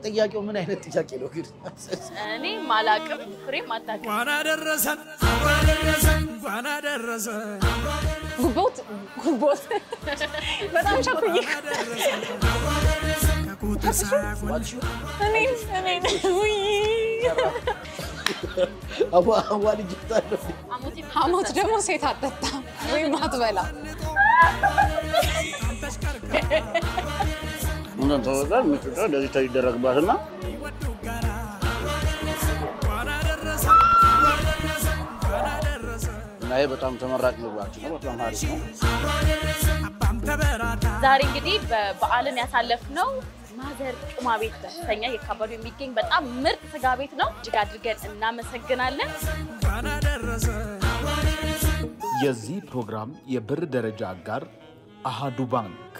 ጥያቄው ምን አይነት ጥያቄ ነው ግን እኔ ማላቅም ፍሬም አታውቅም እንኳን አደረሰን ጉቦት በጣም ቸኩዬ እኔ ውይ አዋል ይጣጣል ሐሞት ደግሞ ሴት አጠጣ ወይ ማትበላ ምን ተወዳል ምጥጣ ለዚህ ተይደረግባትና ናይ በጣም ተመራጭ ምግባችን ነው በጣም አሪፍ ነው ዛሬ እንግዲህ በበዓልን ያሳለፍነው ማዘር ጩማ ቤት ተሰኛ የካባዱ የሚገኝ በጣም ምርጥ ስጋ ቤት ነው እጅግ አድርገን እናመሰግናለን የዚህ ፕሮግራም የብር ደረጃ አጋር አሃዱ ባንክ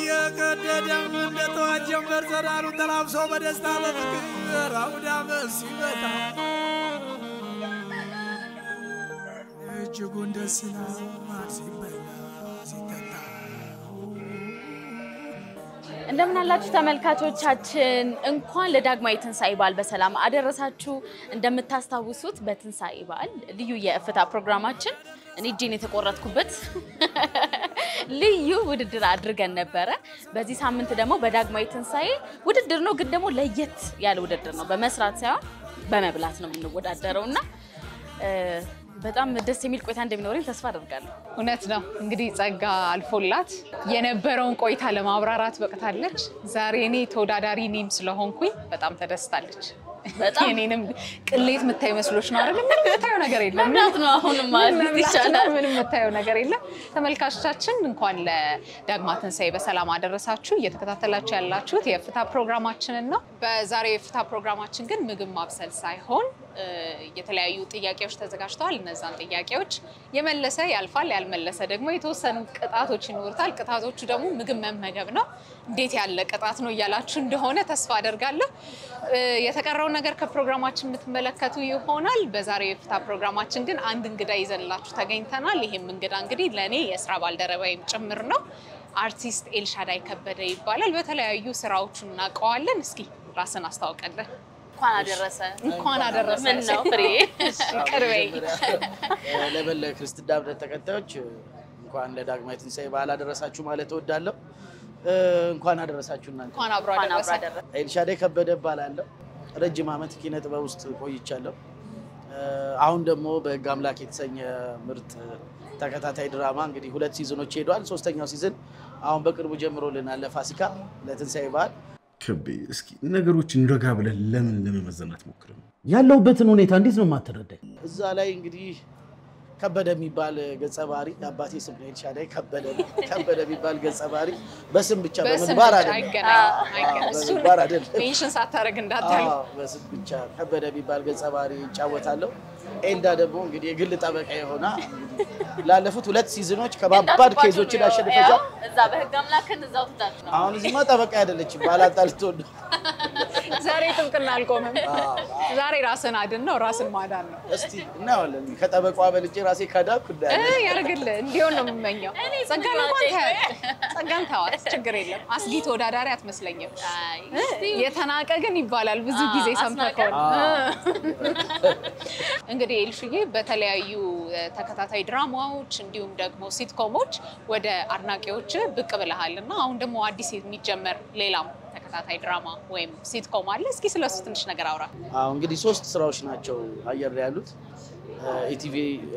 የቀደደም እንደተዋጀመር ዘራሩ ተላብሶ በደስታ በፍቅር አውዳ መስይመታ እጅጉን ደስ ይላል ሲበላ ሲጠጣ እንደምን አላችሁ ተመልካቾቻችን እንኳን ለዳግማዊ ትንሳኤ በዓል በሰላም አደረሳችሁ እንደምታስታውሱት በትንሳኤ በዓል ልዩ የእፍታ ፕሮግራማችን እኔ ጂን የተቆረጥኩበት ልዩ ውድድር አድርገን ነበር በዚህ ሳምንት ደግሞ በዳግማዊ ትንሳኤ ውድድር ነው ግን ደግሞ ለየት ያለ ውድድር ነው በመስራት ሳይሆን በመብላት ነው የምንወዳደረውና በጣም ደስ የሚል ቆይታ እንደሚኖርኝ ተስፋ አደርጋለሁ እውነት ነው እንግዲህ ጸጋ አልፎላት የነበረውን ቆይታ ለማብራራት በቅታለች ዛሬ እኔ ተወዳዳሪ ነኝ ስለሆንኩኝ በጣም ተደስታለች በጣም የኔንም ቅሌት መታይ መስሎሽ ነው አይደል ምንም መታየው ነገር የለም ምናት ነው አሁን ማለት ይቻላል ምንም መታየው ነገር የለም ተመልካቾቻችን እንኳን ለዳግማ ትንሳኤ በሰላም አደረሳችሁ እየተከታተላችሁ ያላችሁት የፍታ ፕሮግራማችንን ነው በዛሬው የፍታ ፕሮግራማችን ግን ምግብ ማብሰል ሳይሆን የተለያዩ ጥያቄዎች ተዘጋጅተዋል እነዛን ጥያቄዎች የመለሰ ያልፋል ያልመለሰ ደግሞ የተወሰኑ ቅጣቶች ይኖርታል ቅጣቶቹ ደግሞ ምግብ መመገብ ነው እንዴት ያለ ቅጣት ነው ይያላችሁ እንደሆነ ተስፋ አደርጋለሁ የተቀረው ነገር ከፕሮግራማችን የምትመለከቱ ይሆናል በዛሬው የፍታ ፕሮግራማችን ግን አንድ እንግዳ ይዘንላችሁ ተገኝተናል ይሄም እንግዳ እንግዲህ ለኔ የሥራ ባልደረባዬም ጭምር ነው አርቲስት ኤልሻዳይ ከበደ ይባላል በተለያዩ ስራዎቹ እናቀዋለን እስኪ ራስን አስተዋውቀልን እንኳን አደረሰ ምን ነው ፍሬ ቅርበይ ለበለ ክርስትና እምነት ተከታዮች እንኳን ለዳግማዊ ትንሳኤ በዓል አደረሳችሁ ማለት እወዳለሁ እንኳን አደረሳችሁ እናንተ እንኳን አብሮ አደረሰ ኤልሻዳይ ከበደ ባላለሁ ረጅም አመት ኪነ ጥበብ ውስጥ ቆይቻለሁ አሁን ደግሞ በሕግ አምላክ የተሰኘ ምርጥ ተከታታይ ድራማ እንግዲህ 2 ሲዝኖች ሄዷል 3ኛው ሲዝን አሁን በቅርቡ ጀምሮልናል ለፋሲካ ለትንሳኤ በዓል ከቤ እስኪ ነገሮችን እንደጋ ብለን ለምን ለመመዘናት ሞክረን ያለውበትን ሁኔታ እንዴት ነው ማተረዳይ እዛ ላይ እንግዲህ ከበደ የሚባል ገጸ ባህሪ አባቴ ስም ነው ኤልሻዳይ ከበደ የሚባል ገጸ ባህሪ በስም ብቻ በመግባር አይደለም ሜንሽን ሳታረግ እንዳታዩ በስም ብቻ ከበደ የሚባል ገጸ ባህሪ ይጫወታለሁ ኤልዳ ደግሞ እንግዲህ የግል ጠበቃ የሆነ ላለፉት 2 ሲዝኖች ከባባድ ኬዞችን አሸንፈሻል እዛ በሕግ አምላክን እዛው ተጣጣ ነው አሁን እዚህማ ጠበቃ አይደለችም ባላጣልቶን ዛሬ ጥብቅና አልቆመም ዛሬ ራስን አድን ነው ራስን ማዳን ነው እስቲ እናውለን ከጠበቃው በልጬ ራሴ ካዳኩ ያርግል እንዲሆን ነው የምመኘው ጸጋን እንኳን ጸጋን ታዋት ችግር የለም አስጊ ተወዳዳሪ አትመስለኝም የተናቀ ግን ይባላል ብዙ ጊዜ ሰምተከው እንግዲህ ኤልሽዬ በተለያዩ ተከታታይ ድራማዎች እንዲሁም ደግሞ ሲትኮሞች ወደ አድናቂዎች ብቅ ብለሃልና አሁን ደግሞ አዲስ የሚጀመር ሌላም ተከታታይ ድራማ ወይም ሲትኮም አለ እስኪ ስለሱ ትንሽ ነገር አውራ እንግዲህ 3 ስራዎች ናቸው አየር ላይ ያሉት ኢቲቪ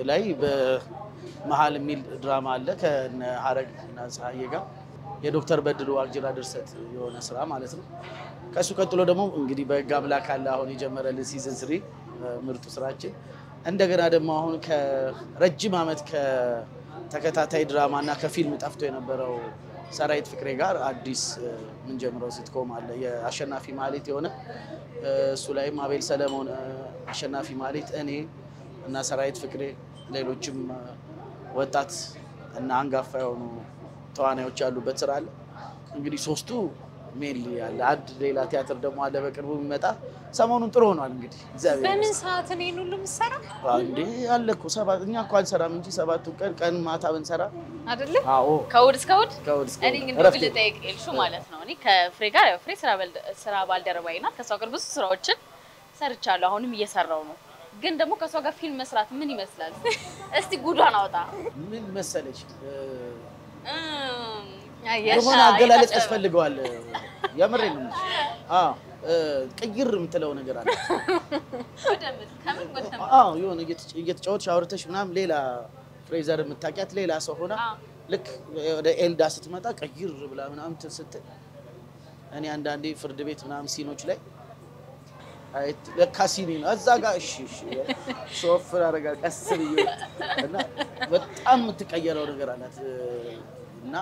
ላይ በመሃል ሚል ድራማ አለ ከነ ሐረግ እና ፀሐዬ ጋር የዶክተር በድሉ አግጅራ ድርሰት የሆነ ስራ ማለት ነው ከሱ ቀጥሎ ደግሞ እንግዲህ በሕግ አምላክ አለ አሁን የጀመረልን ሲዝን 3 ምርጡ ስራችን እንደገና ደግሞ አሁን ከረጅም አመት ከተከታታይ ድራማና ከፊልም ጠፍቶ የነበረው ሰራዊት ፍቅሬ ጋር አዲስ ምን ጀምረው ሲትኮም አለ የአሸናፊ ማህሌት የሆነ እሱ ላይ አቤል ሰለሞን አሸናፊ ማህሌት እኔ እና ሰራዊት ፍቅሬ ሌሎችም ወጣት እና አንጋፋ የሆኑ ተዋናዮች ያሉበት ስራ አለ እንግዲህ 3ቱ ሜል ያለ አንድ ሌላ ቲያትር ደግሞ አለ በቅርቡ የሚመጣ ሰሞኑን ጥሩ ሆኗል እንግዲህ እግዚአብሔር በምን ሰዓት ነው ሁሉ ምሰራ አንዴ አለ እኮ ሰባት እኛ እኮ አንሰራም እንጂ ሰባቱ ቀን ማታ ብንሰራ አይደለ አዎ ከውድ እስከ ውድ ከውድ እስከ ውድ እኔ እንግዲህ ብልጠይቅ ኤልሹ ማለት ነው እኔ ከፍሬ ጋር ያው ፍሬ ስራ ባልደረባዬ ናት ከሷ ጋር ብዙ ስራዎችን ሰርቻለሁ አሁንም እየሰራው ነው ግን ደግሞ ከሷ ጋር ፊልም መስራት ምን ይመስላል እስቲ ጉዷን አውጣ ምን መሰለሽ የሆነ አገላለጽ ያስፈልገዋል የምሬን ነው አዎ ቅይር የምትለው ነገር አለ ወደምት ከምን ወደም አዎ የሆነ እየተጫወትሽ አውርተሽ ምናምን ሌላ ፍሬዘር የምታውቂያት ሌላ ሰው ሆና ልክ ወደ ኤልዳ ስትመጣ ቅይር ብላ ምናምን ስትል እኔ አንዳንዴ ፍርድ ቤት ምናምን ሲኖች ላይ ለካሲኒ ነው እዛ ጋር እሺ ሶፍር አረጋ ቀስር እና በጣም የምትቀየረው ነገር አላት እና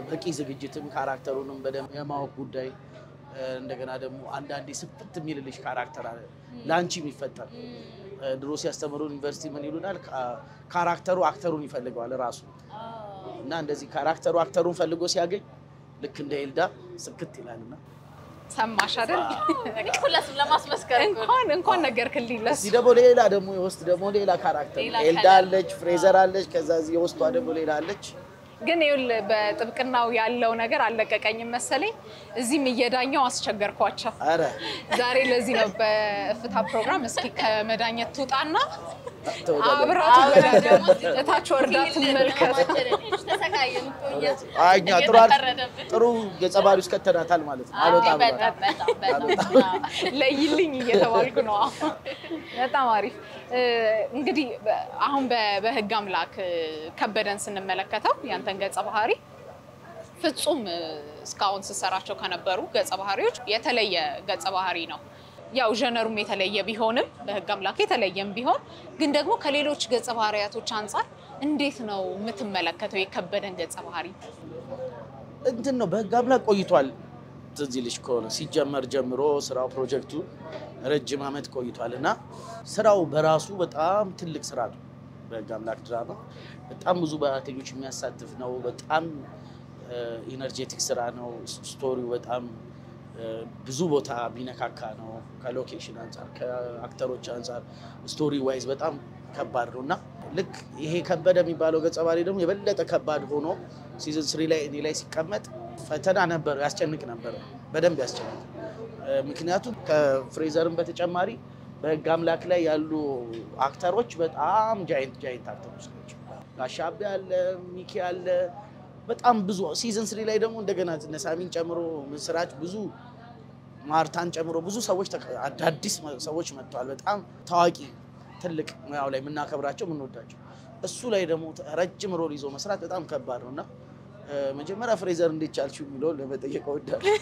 በቂ ዝግጅትም ካራክተሩንም በደንብ የማወቅ ጉዳይ እንደገና ደግሞ አንዳንዴ ስፍት የሚልልሽ ካራክተር አለ ላንቺ የሚፈጠር ድሮ ሲያስተምሩ ዩኒቨርሲቲ ምን ይሉናል ካራክተሩ አክተሩን ይፈልገዋል ራሱ እና እንደዚህ ካራክተሩ አክተሩን ፈልጎ ሲያገኝ ልክ እንደ ኤልዳ ስክት ይላልና ሰማሽ አይደል ሁላስ ለማስመስከር እንኳን ነገርክልኝ ለሱ ደግሞ ሌላ ደግሞ የውስጥ ደግሞ ሌላ ካራክተር ኤልዳ አለች ፍሬዘር አለች ከዛ የውስጧ ደግሞ ሌላ አለች ግን ይኸውል በጥብቅናው ያለው ነገር አለቀቀኝም መሰለኝ እዚህም እየዳኛው አስቸገርኳቸው አረ ዛሬ ለዚህ ነው በእፍታ ፕሮግራም እስኪ ከመዳኘት ትውጣና አብራት ወዳደም እታች ወርዳ ትመልከት ተሰቃየን ቆያ አይኛ ጥሩ ገጸባሪ ውስጥ ከተናታል ማለት ነው አልወጣም ለይልኝ እየተባልኩ ነው በጣም አሪፍ እንግዲህ አሁን በህግ አምላክ ከበደን ስንመለከተው ያንተን ገጸ ባህሪ ፍጹም እስካሁን ሲሰራቸው ከነበሩ ገጸ ባህሪዎች የተለየ ገጸ ባህሪ ነው ያው ጀነሩም የተለየ ቢሆንም በህግ አምላክ የተለየም ቢሆን ግን ደግሞ ከሌሎች ገጸ ባህሪያቶች አንፃር እንዴት ነው የምትመለከተው የከበደን ገጸ ባህሪ እንትን ነው በህግ አምላክ ቆይቷል ትዝልሽ ከሆነ ሲጀመር ጀምሮ ስራው ፕሮጀክቱ ረጅም አመት ቆይቷልና ስራው በራሱ በጣም ትልቅ ስራ ነው በህግ አምላክ ድራማ በጣም ብዙ ባለተኞች የሚያሳትፍ ነው በጣም ኢነርጄቲክ ስራ ነው ስቶሪው በጣም ብዙ ቦታ ቢነካካ ነው ከሎኬሽን አንፃር ከአክተሮች አንፃር ስቶሪ ዋይዝ በጣም ከባድ ነውና ልክ ይሄ ከበደ የሚባለው ገጸ ባህሪ ደግሞ የበለጠ ከባድ ሆኖ ሲዝን 3 ላይ እኔ ላይ ሲቀመጥ ፈተና ነበር ያስጨንቅ ነበር በደንብ ያስጨንቅ ምክንያቱም ከፍሬዘርም በተጨማሪ በህግ አምላክ ላይ ያሉ አክተሮች በጣም ጃይንት አክተሮች ናቸው ጋሻቤ አለ ሚኪ አለ በጣም ብዙ ሲዝን 3 ላይ ደግሞ እንደገና ነሳሚን ጨምሮ ምስራች ብዙ ማርታን ጨምሮ ብዙ ሰዎች አዳዲስ ሰዎች መጥተዋል በጣም ታዋቂ ትልቅ ሙያው ላይ የምናከብራቸው የምንወዳቸው እሱ ላይ ደግሞ ረጅም ሮል ይዞ መስራት በጣም ከባድ ነውና መጀመሪያ ፍሬዘር እንዴት ቻልሽው የሚለው ለመጠየቅ ወዳለሁ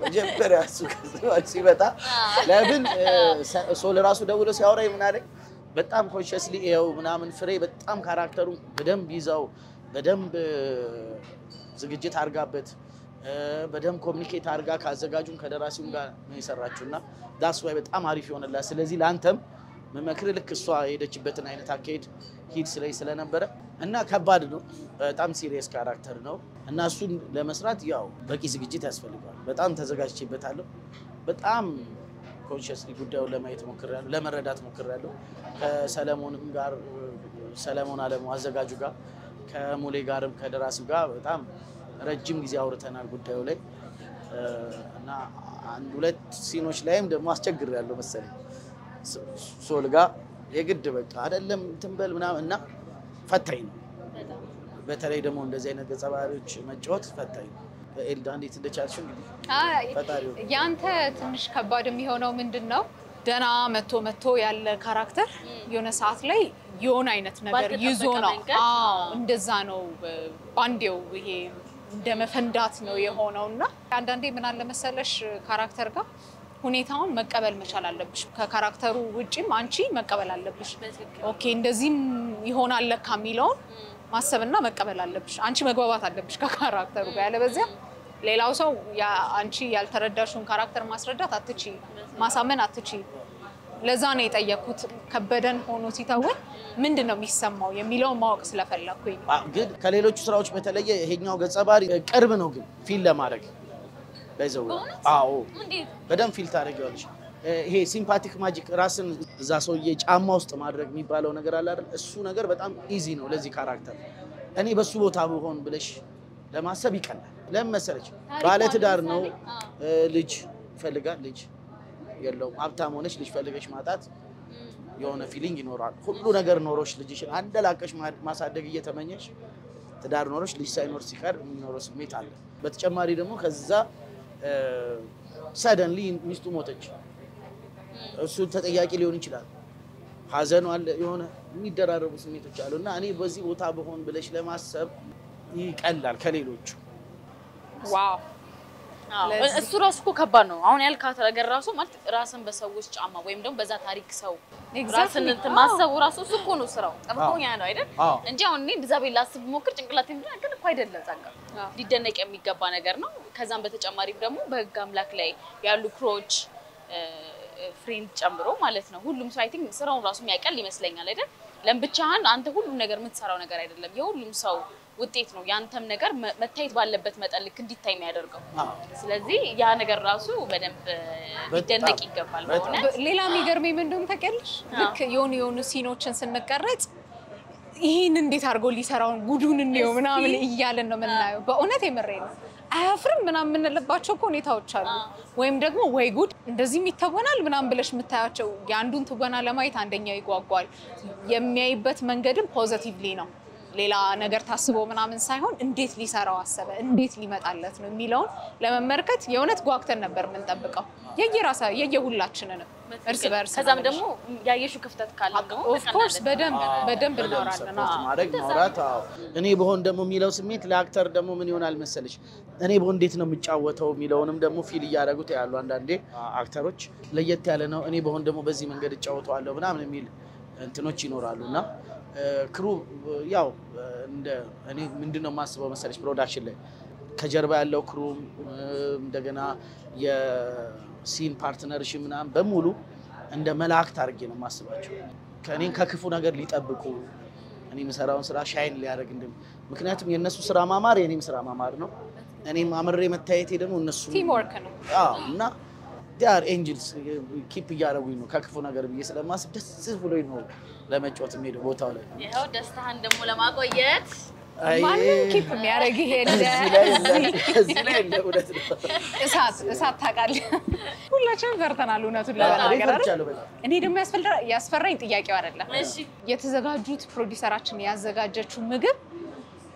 መጀመሪያ እሱ ሲመጣ ለምን ሶል ራሱ ደውሎ ሲያወራኝ ምን አለኝ በጣም ኮንሺየስሊ ይኸው ምናምን ፍሬ በጣም ካራክተሩን በደንብ ይዛው በደንብ ዝግጅት አርጋበት በደንብ ኮሙኒኬት አርጋ ካዘጋጁን ከደራሲውን ጋር ነው የሰራችውና ዳስ ዋይ በጣም አሪፍ ይሆንላል ስለዚህ ላንተም መመክር ልክ እሷ ሄደችበትን አይነት አካሄድ ሂድ ስለነበረ እና ከባድ ነው በጣም ሲሪየስ ካራክተር ነው እና እሱን ለመስራት ያው በቂ ዝግጅት ያስፈልጋል በጣም ተዘጋጅቼበታለሁ በጣም ኮንሺየስሊ ጉዳዩን ለማየት ሞክሬያለሁ ለመረዳት ሞክሬያለሁ ከሰለሞንም ጋር ሰለሞን አለሙ አዘጋጁ ጋር ከሙሌ ጋርም ከደራሲው ጋር በጣም ረጅም ጊዜ አውርተናል ጉዳዩ ላይ እና አንድ ሁለት ሲኖች ላይም ደግሞ አስቸግሬያለሁ መሰለኝ ሶል ጋር የግድ በቃ አይደለም ትንበል ምናምን እና ፈታኝ ነው በተለይ ደግሞ እንደዚህ አይነት ገጸ ባህሪዎች መጫወት ፈታኝ ነው ኤልዳ እንዴት እንደቻልሽ እንግዲህ ፈጣሪው ያንተ ትንሽ ከባድ የሚሆነው ምንድነው ደና መቶ ያለ ካራክተር የሆነ ሰዓት ላይ የሆነ አይነት ነገር ይዞ ነው እንደዛ ነው ባንዴው ይሄ እንደመፈንዳት ነው የሆነውና አንዳንዴ ምን አለ መሰለሽ ካራክተር ጋር ሁኔታውን መቀበል መቻል አለብሽ ከካራክተሩ ውጪም አንቺ መቀበል አለብሽ ኦኬ እንደዚህም ይሆናል ለካ የሚለውን ማሰብና መቀበል አለብሽ አንቺ መግባባት አለብሽ ከካራክተሩ ጋር ያለበዚያ ሌላው ሰው አንቺ ያልተረዳሽውን ካራክተር ማስረዳት አትቺ ማሳመን አትቺ ለዛ ነው የጠየኩት ከበደን ሆኖ ሲተወን ምንድነው የሚሰማው የሚለው ማወቅ ስለፈለኩኝ ግን ከሌሎች ስራዎች በተለየ ይሄኛው ገጸ ባህሪ ቅርብ ነው ግን ፊል ለማድረግ ባይዘው አዎ በደም ፊል ታደርጊዋለሽ ይሄ ሲምፓቲክ ማጂክ ራስን እዛ ሰውዬ ጫማ ውስጥ ማድረግ የሚባለው ነገር አለ አይደል እሱ ነገር በጣም ኢዚ ነው ለዚህ ካራክተር እኔ በሱ ቦታ ብሆን ብለሽ ለማሰብ ይቀላል ለምን መሰለሽ ባለ ትዳር ነው ልጅ ይፈልጋል ልጅ የለውም ሀብታም ሆነሽ ልጅ ፈልገሽ ማጣት የሆነ ፊሊንግ ይኖራል ሁሉ ነገር ኖሮሽ ልጅሽን አንደላቀሽ ማሳደግ እየተመኘሽ ትዳር ኖሮሽ ልጅ ሳይኖር ሲቀር የሚኖረው ስሜት አለ በተጨማሪ ደግሞ ከዛ ሰደንሊ ሚስቱ ሞተች እሱ ተጠያቂ ሊሆን ይችላል ሀዘኑ አለ የሆነ የሚደራረቡ ስሜቶች አሉና እኔ በዚህ ቦታ በሆን ብለሽ ለማሰብ ይቀላል ከሌሎቹ ዋው እሱ ራሱ እኮ ከባድ ነው አሁን ያልካት ነገር ራሱ ማለት ራስን በሰዎች ጫማ ወይም ደግሞ በዛ ታሪክ ሰው ራስን ማሰቡ ራሱ እሱ እኮ ነው ስራው ጠብቆኛ ነው አይደል እንጂ አሁን እኔ እንደዛቤ ላስብ ሞክር ጭንቅላቴ ምንድነው ግን እኮ አይደለም ጻጋ ሊደነቅ የሚገባ ነገር ነው ከዛም በተጨማሪም ደግሞ በህግ አምላክ ላይ ያሉ ክሮች ፍሬንድ ጨምሮ ማለት ነው ሁሉም ሰው አይ ቲንክ ስራውን ራሱ የሚያቀል ይመስለኛል አይደል ለምብቻህን አንተ ሁሉም ነገር የምትሰራው ነገር አይደለም የሁሉም ሰው ውጤት ነው ያንተም ነገር መታየት ባለበት መጠልክ እንዲታይ የሚያደርገው ስለዚህ ያ ነገር ራሱ በደንብ ሊደነቅ ይገባል ማለት ሌላ የሚገርመኝ ምንድነው ታውቂያለሽ ልክ የሆኑ ሲኖችን ስንቀረጽ ይሄን እንዴት አድርጎ ሊሰራው ጉዱን ነው ምናምን እያለን ነው የምናየው በእውነት የምሬ ነው አያፍርም ምናምን የምንልባቸው ሁኔታዎች አሉ ወይም ደግሞ ወይ ጉድ እንደዚህም ይተወናል ምናምን ብለሽ የምታያቸው ያንዱን ትወና ለማየት አንደኛው ይጓጓል የሚያይበት መንገድም ፖዚቲቭሊ ነው ሌላ ነገር ታስቦ ምናምን ሳይሆን እንዴት ሊሰራው አሰበ እንዴት ሊመጣለት ነው የሚለውን ለመመርከት የእውነት ጓግተን ነበር የምንጠብቀው የየሁላችንን እርስ በርስ ከዛም ደግሞ ያየሹ ክፍተት ካለ ደግሞ ኦፍ ኮርስ በደንብ እናወራለን ማውራት እኔ በሆን ደግሞ የሚለው ስሜት ለአክተር ደግሞ ምን ይሆናል መሰለሽ እኔ በሆን እንዴት ነው የምጫወተው የሚለውንም ደግሞ ፊል ያደረጉት ያሉ አንዳንዴ አክተሮች ለየት ያለ ነው እኔ በሆን ደግሞ በዚህ መንገድ እጫወተዋለሁ ምናምን የሚል እንትኖች ይኖራሉና ክሩ ያው እንደ እኔ ምንድነው ማስበው መሰለሽ ፕሮዳክሽን ላይ ከጀርባ ያለው ክሩ እንደገና የሲን ፓርትነርሽ ምናምን በሙሉ እንደ መላእክት አድርጌ ነው ማስባቸው ከኔን ከክፉ ነገር ሊጠብቁ እኔ መሰራውን ስራ ሻይን ሊያደርግ ምክንያቱም የነሱ ስራ ማማር የኔም ስራ ማማር ነው እኔም አምሬ መታየቴ ደግሞ እነሱ ቲም ወርክ ነው እና they are angels keep ያረጉኝ ነው ከክፉ ነገር ብዬ ስለማስብ ደስ ብሎኝ ነው ለመጫወት የሚሄደው ቦታው ላይ ይሄው ደስታህን ደግሞ ለማቆየት ማንም ኪፕ የሚያደርግ ይሄን እዚህ ላይ እንደውለት ነው እሳት ታውቃለህ ሁላችንም ፈርተናል እውነቱን ለማናገር እኔ ደግሞ ያስፈራኝ ጥያቄው አይደለም እሺ የተዘጋጁት ፕሮዲዩሰራችን ያዘጋጀችው ምግብ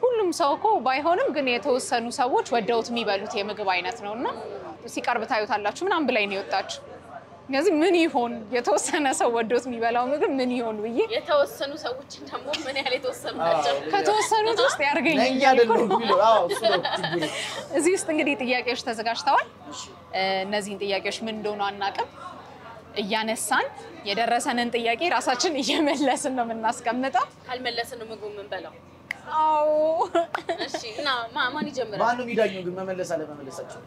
ሁሉም ሰው እኮ ባይሆንም ግን የተወሰኑ ሰዎች ወደውት የሚበሉት የምግብ አይነት ነውና ሲቀርብ ታዩታላችሁ ምናምን ብላይ ነው የወጣችሁ ስለዚህ ምን ይሆን የተወሰነ ሰው ወደውት የሚበላው ምግብ ምን ይሆን ብዬ የተወሰኑ ሰዎች ደግሞ ምን ያህል የተወሰኑ ናቸው ከተወሰኑት ውስጥ ያርገኝ እሱ ነው እዚህ ውስጥ እንግዲህ ጥያቄዎች ተዘጋጅተዋል እነዚህን ጥያቄዎች ምን እንደሆነ አናውቅም እያነሳን የደረሰንን ጥያቄ ራሳችን እየመለስን ነው የምናስቀምጠው ካልመለስን ነው ምግቡ ምን በላው አዎ እሺ እና ማን ይጀምራል ማን ነው የሚዳኘው ግን መመለስ አለ መመለሳቸው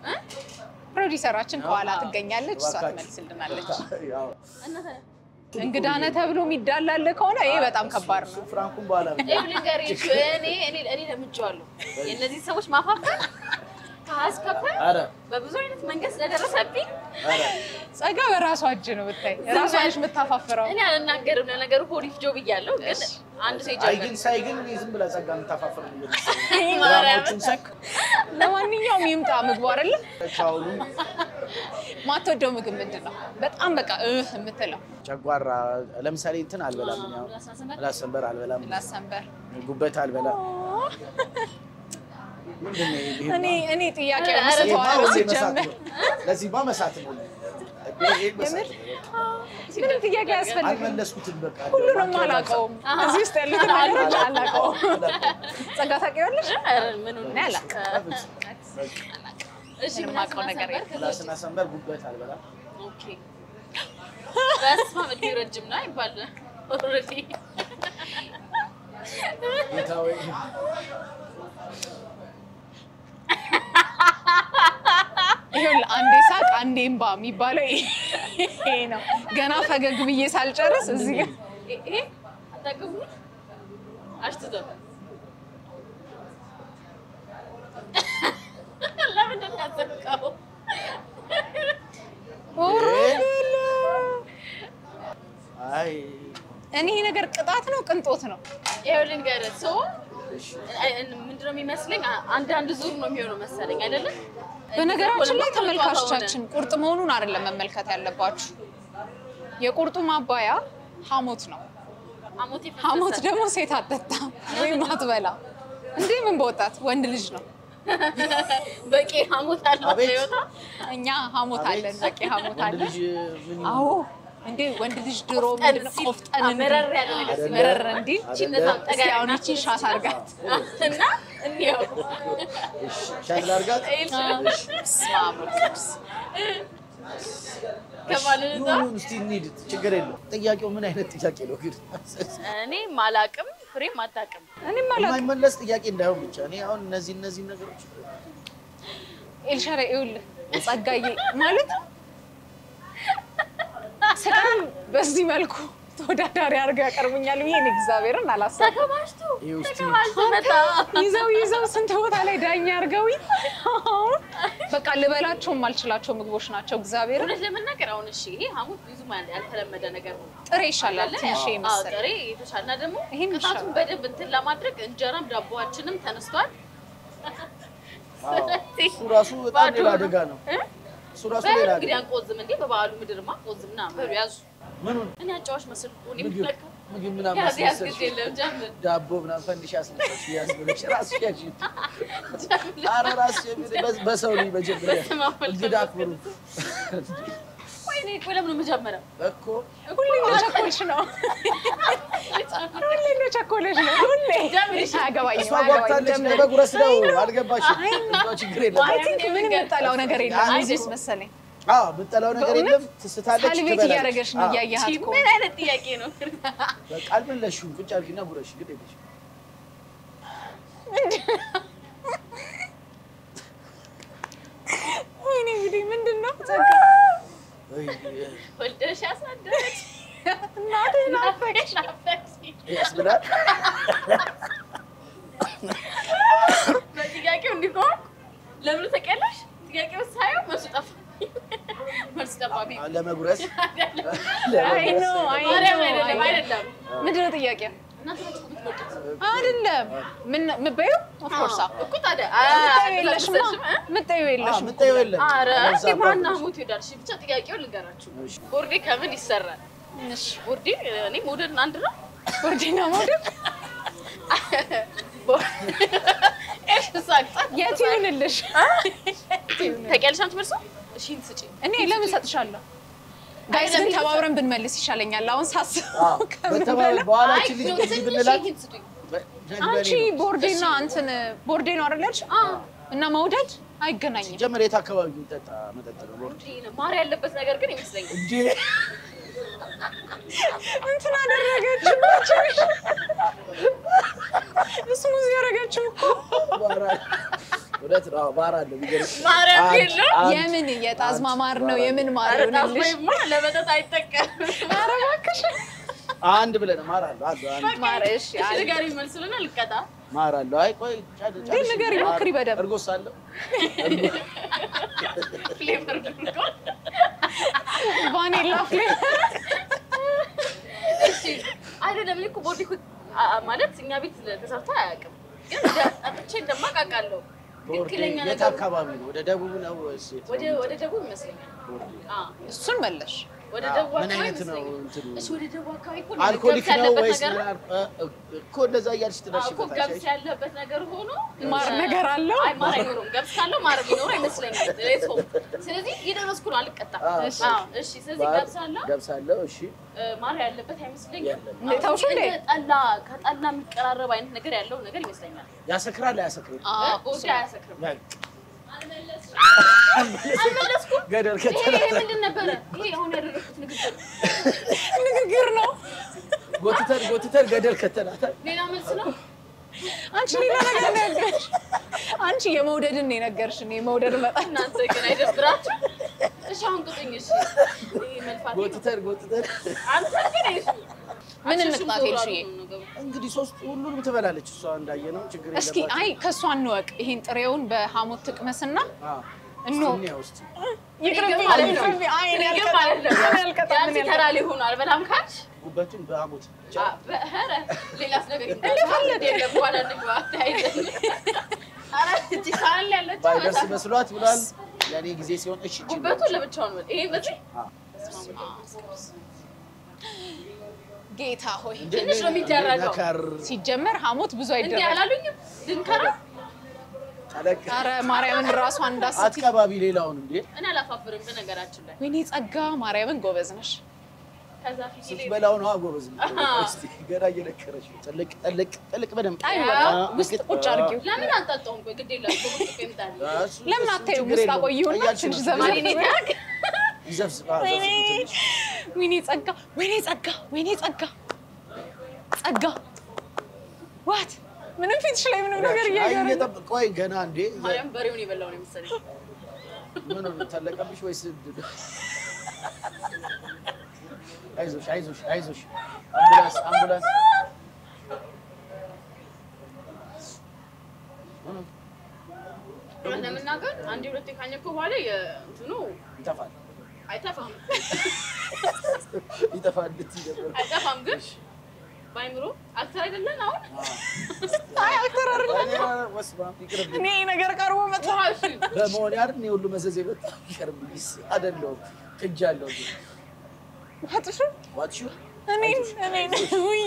ፕሮዲዩሰራችን ከኋላ ትገኛለች እሷ ትመልስልናለች እንግዳነ ተብሎ የሚዳላል ከሆነ ይሄ በጣም ከባድ ነው ፍራንኩን በኋላ ልንገርሽ እኔ ለምጄዋለሁ የእነዚህ ሰዎች ማፋፈር ካስከፈል በብዙ አይነት መንገድ ስለደረሰብኝ ጸጋ በራሷ እጅ ነው ብታይ ራሷ ነሽ የምታፋፍረው እኔ አልናገርም ለነገሩ ሆሪፍ ጆብ ይያለው ግን አንድ ሰው ይጀምራል ሳይግን ዝም ብላ ጸጋ የምታፋፍረው ነው ለማንኛውም ይምጣ ምግቡ አይደለ ቻውሉ ማትወደው ምግብ ምንድነው በጣም በቃ የምትለው ጨጓራ ለምሳሌ እንትን አልበላም ያው ላሰንበር አልበላም ላሰንበር ጉበት አልበላም እኔ ጥያቄ መስዋዕት ሲጀምር ለዚህ ማመሳት ነው ምንም ጥያቄ ያስፈልጋል አልመለስኩትም በቃ ሁሉንም አላውቀውም እዚህ ውስጥ ያሉት ነገሮች አላውቀውም ጸጋ ታውቂዋለሽ ምን እኔ አላውቅም እሺ የማውቀው ነገር የለም ላስና ሰንበር ጉበት አልበላም ኦኬ በስመ አብ እድሜ ረጅም ነው አይባል ኦልሬዲ የታወይ ይሁን አንዴ ሳቅ አንዴ እንባ የሚባለው ይሄ ነው ገና ፈገግ ብዬ ሳልጨርስ እዚህ ጋር ይሄ አታውቅም አሽተዘው ለምን እንደተዘጋው እኔ ይሄ ነገር ቅጣት ነው ቅንጦት ነው? ይኸውልህ ንገረህ ሰው ምንድን ነው የሚመስለኝ አንድ ዙር ነው የሚሆነው መሰለኝ አይደለም? በነገራችን ላይ ተመልካቾቻችን ቁርጥ መሆኑን አይደለም መመልከት ያለባችሁ። የቁርጡ ማባያ ሐሞት ነው። ሐሞት ደግሞ ሴት አትጠጣም ወይም አትበላ። እንዴ ምን በወጣት ወንድ ልጅ ነው። በቂ ሐሞት አለ በህይወታ እኛ ሐሞት አለን፣ በቂ ሐሞት አለን። አዎ እንዴ ወንድ ልጅ ድሮ ምንድነው ቆፍጠን መረር ያለ ነገር መረር እንዴ ቺነታም ጠጋ ያው እቺ ሻት አርጋት እና እንዴው ሻት አርጋት ስማሙልክስ ከማለዳ እስቲ እንሂድ፣ ችግር የለም። ጥያቄው ምን አይነት ጥያቄ ነው ግን? እኔ ማላቅም ፍሬም አታቅም። እኔ ማለት የማይመለስ ጥያቄ እንዳይሆን ብቻ። እኔ አሁን እነዚህ ነገሮች ኤልሻራ ይውል ጸጋዬ ማለት ስራን በዚህ መልኩ ተወዳዳሪ አድርገው ያቀርቡኛል ብዬ እኔ እግዚአብሔርን አላሰብኩም። ተከማችቶ መጣ ይዘው ስንት ቦታ ላይ ዳኛ አድርገውኝ በቃ ልበላቸው የማልችላቸው ምግቦች ናቸው። እግዚአብሔርን እውነት ለመናገር አሁን እሺ ይሄ ሐሞት ብዙ ማለት ያልተለመደ ነገር ነው። ጥሬ ይሻላል ትንሽ ይመስል ጥሬ የተሻለና ደግሞ ይሄን ቅጣቱን በደንብ እንትን ለማድረግ እንጀራም ዳቦአችንም ተነስቷል። እሱ ራሱ በጣም ሌላ አደጋ ነው። እሱ ራሱ ሌላ አደጋ እንግዲህ አንቆዝም እንዴ በበዓሉ ምድርማ ቆዝምና በሉ ያዙ ምኑን እኔ አጫዋች መስልኩ እኔ ምትለካ ምግብ ምናምን ያስገድ የለም ጀምር ዳቦ ምናምን ፈንዲሻ አስነሳሽ ያስብለሽ ራስሽ ያጂ ኧረ ራስሽ በሰው ልጅ መጀመሪያ እንግዳ አክብሩ። ወይኔ ቆይ ለምን መጀመሪያ እኮ ሁሌ ቸኮልሽ ነው ሁሌ ቸኮልሽ ነው ሁሌ አገባኝ እሷ ጓግታለች ለበጉረስ ነው አልገባሽም። እሷ ችግር የለም። አይ ቲንክ ምን መጣላው ነገር የለም እዚህስ መሰለኝ። አዎ ብጠላው ነገር የለም። ትስታለች ሳልቤት እያደረገች ነው እያያሃት እኮ ምን አይነት ጥያቄ ነው? በቃ አልመለሽም። ቁጭ አድርጊና ጉረሽ ግድ የለሽም። ወይኔ እንግዲህ ምንድን ነው ጸጋ ወልደሽ ያሳደረች እናቴ ናፈቅሽ ያስብላል። በጥያቄው እንዲቆም ለምን ተቀለሽ? ጥያቄው ሳይሆን መልሱ ጠፋ። መልሱ ጠፋ ቢቢ ለመጉረስ አይ ኖ አይደለም ምንድን ነው ጥያቄው? እናንተ ናችሁ የምትመጡት አይደለም ምን ምበዩ ኦፍ ኮርስ እኮ ታዲያ ምጠዩ የለሽም ምጠዩ የለም። ኧረ ማና ሞት ይወዳል። እሺ ብቻ ጥያቄው ልንገራችሁ። ቦርዴ ከምን ይሰራል? እሺ ቦርዴ እኔ ሞደርን አንድ ነው። ቦርዴና ሞደር የት ይሁንልሽ? ተቀልሽ አንቺ መልሱ? እሺ እንስጪ እኔ ለምን ሰጥሻለሁ? ጋይስ ግን ተባብረን ብንመልስ ይሻለኛል። አሁን ሳስበው በኋላችን ልጅ እንደዚህ ብንላት አንቺ ቦርዴና እንትን ቦርዴ ነው አይደለሽ? እና መውደድ አይገናኝም። ጀመረ የት አካባቢ የሚጠጣ መጠጥ ነው ቦርዴ? ማር ያለበት ነገር ግን ይመስለኛል እንዴ እንትን አደረገች እሱ ሙዚ ያደረገችው ወለት ነው ባራ ነው የሚገርም ማርያም የለው የምን የጣዝማ ማር ነው የምን ማር ይሆንልሽ? ለመጠጥ አይጠቀም። ኧረ እባክሽ አንድ ብለን ማር አለ አንድ ማር እሺ ጋር ይመልሱልና ልቀጣ ማር አለ። አይ ቆይ ግን ነገር ይሞክሪ በደምብ እርጎስ አለ ፍሌቨር ድርጎ ቫኒላ ፍሌቨር እሺ አይደለም እኮ ቦርዴ እኮ ማለት እኛ ቤት ተሰርቶ አያውቅም። ግን አጥቼ እንደማቃቃለሁ ትክክለኛ የት ነገር አካባቢ ነው? ወደ ደቡብ ነው ወይስ ወደ ደቡብ ይመስለኛል። እሱን መለሽ ወደ ደቡብ ምን አይነት አካባቢ ነው ይመስለኛል። እንትኑ? እሺ ወደ ደቡብ አካባቢ እኮ አልኮሊክ ገብስ ነው ያለበት ወይስ ነገር እኮ እንደዛ እያልሽ እኮ ትደርሽበታለሽ። ገብስ ያለበት ነገር ሆኖ ማር ነገር አለው? አይ ማር አይኖርም። ገብስ ካለው ማር ቢኖረው ይመስለኛል። ሌትስ ሆፕ። ስለዚህ እየደረስኩ ነው፣ አልቀጣም። እሺ ስለዚህ ገብስ አለው። እሺ ማር ያለበት አይመስለኝም። ታውሹ እንዴ ጠላ ከጠላ የሚቀራረብ አይነት ነገር ያለው ነገር ይመስለኛል። ያሰክራል አያሰክርም? ቦርዴ አያሰክርም። አልመለስኩም። ገደል ይሄ ከተለ ምንድን ነበረ? ይሄ አሁን ያደረኩት ንግግር ነው። ጎትተን ገደል ከተላታል። ሌላ መልስ ነው። አንቺ ሌላ ነገር ነው ያልገርሽ። አንቺ የመውደድን ነው የነገርሽኝ። የመውደድ መጣ እናንተ ግን አይደብራችሁ? እሺ አሁን ቁጥኝ። እሺ ይሄ መልፋት ጎትተን አንተ ግን እሺ ምን እንቅጣት ይልሽዬ? እንግዲህ ሶስት ሁሉንም ትበላለች እሷ እንዳየነው ችግር የለባትም። እስኪ አይ ከሷ እንወቅ። ይሄን ጥሬውን በሐሞት ትቅመስና እኖ ተራ ሊሆን አልበላም ካልሽ ጉበቱን በአሙት በህረ ሌላስ ነገር እንደፈለደ የለም በኋላ ንግባ ታይዘን አረ እቺ ሳል ያለች ባይደርስ መስሏት ብሏል ለኔ ጊዜ ሲሆን እሺ ጉበቱ ለብቻው ነው ይሄ በዚህ ጌታ ሆይ ትንሽ ነው የሚደረገው ሲጀመር ሐሞት ብዙ እንዴ አይደረግም አላሉኝም ድንከራ አረ ማርያምን ራሷን እንዳስቲ አትቀባቢ ሌላውን እንዴ እኔ አላፋፍርም በነገራችን ላይ ወይኔ ጸጋ ማርያምን ጎበዝ ነሽ ከዛ ፊት ስትበላው ነው ጎበዝ ነው እስቲ ገና እየነከረሽ ጥልቅ በደም ውስጥ ቁጭ አድርጊው ለምን አንጣጣውም ግድ የለም በቁጥጥ ይምጣል ለምን አታዩ ውስጥ አቆየውና ትንሽ ዘመን ይታክ ይዘፍስ ወይኔ ጸጋ ጸጋ ዋት ምንም ፊትሽ ላይ ምንም ነገር እያየረ ቆይ ገና እንዴ ማርያም በሬውን ይበላው ነው መሰለኝ ምን ነው ተለቀብሽ ወይስ አይዞሽ አምቡላንስ ለምናገር አንዴ ሁለቴ ካኘኩ በኋላ እንትኑ አይተፋም አይተፋም ግን ባይምሮ አክተር አይደለን አሁን አይ አክተር አይደለም እኔ ነገር ቀርቦ መጥቷል በመሆን ያር ነው ሁሉ መዘዝ ይበጣ ይቀርብልኝ አይደለም እጃለው ዋትሹ እኔ ውይ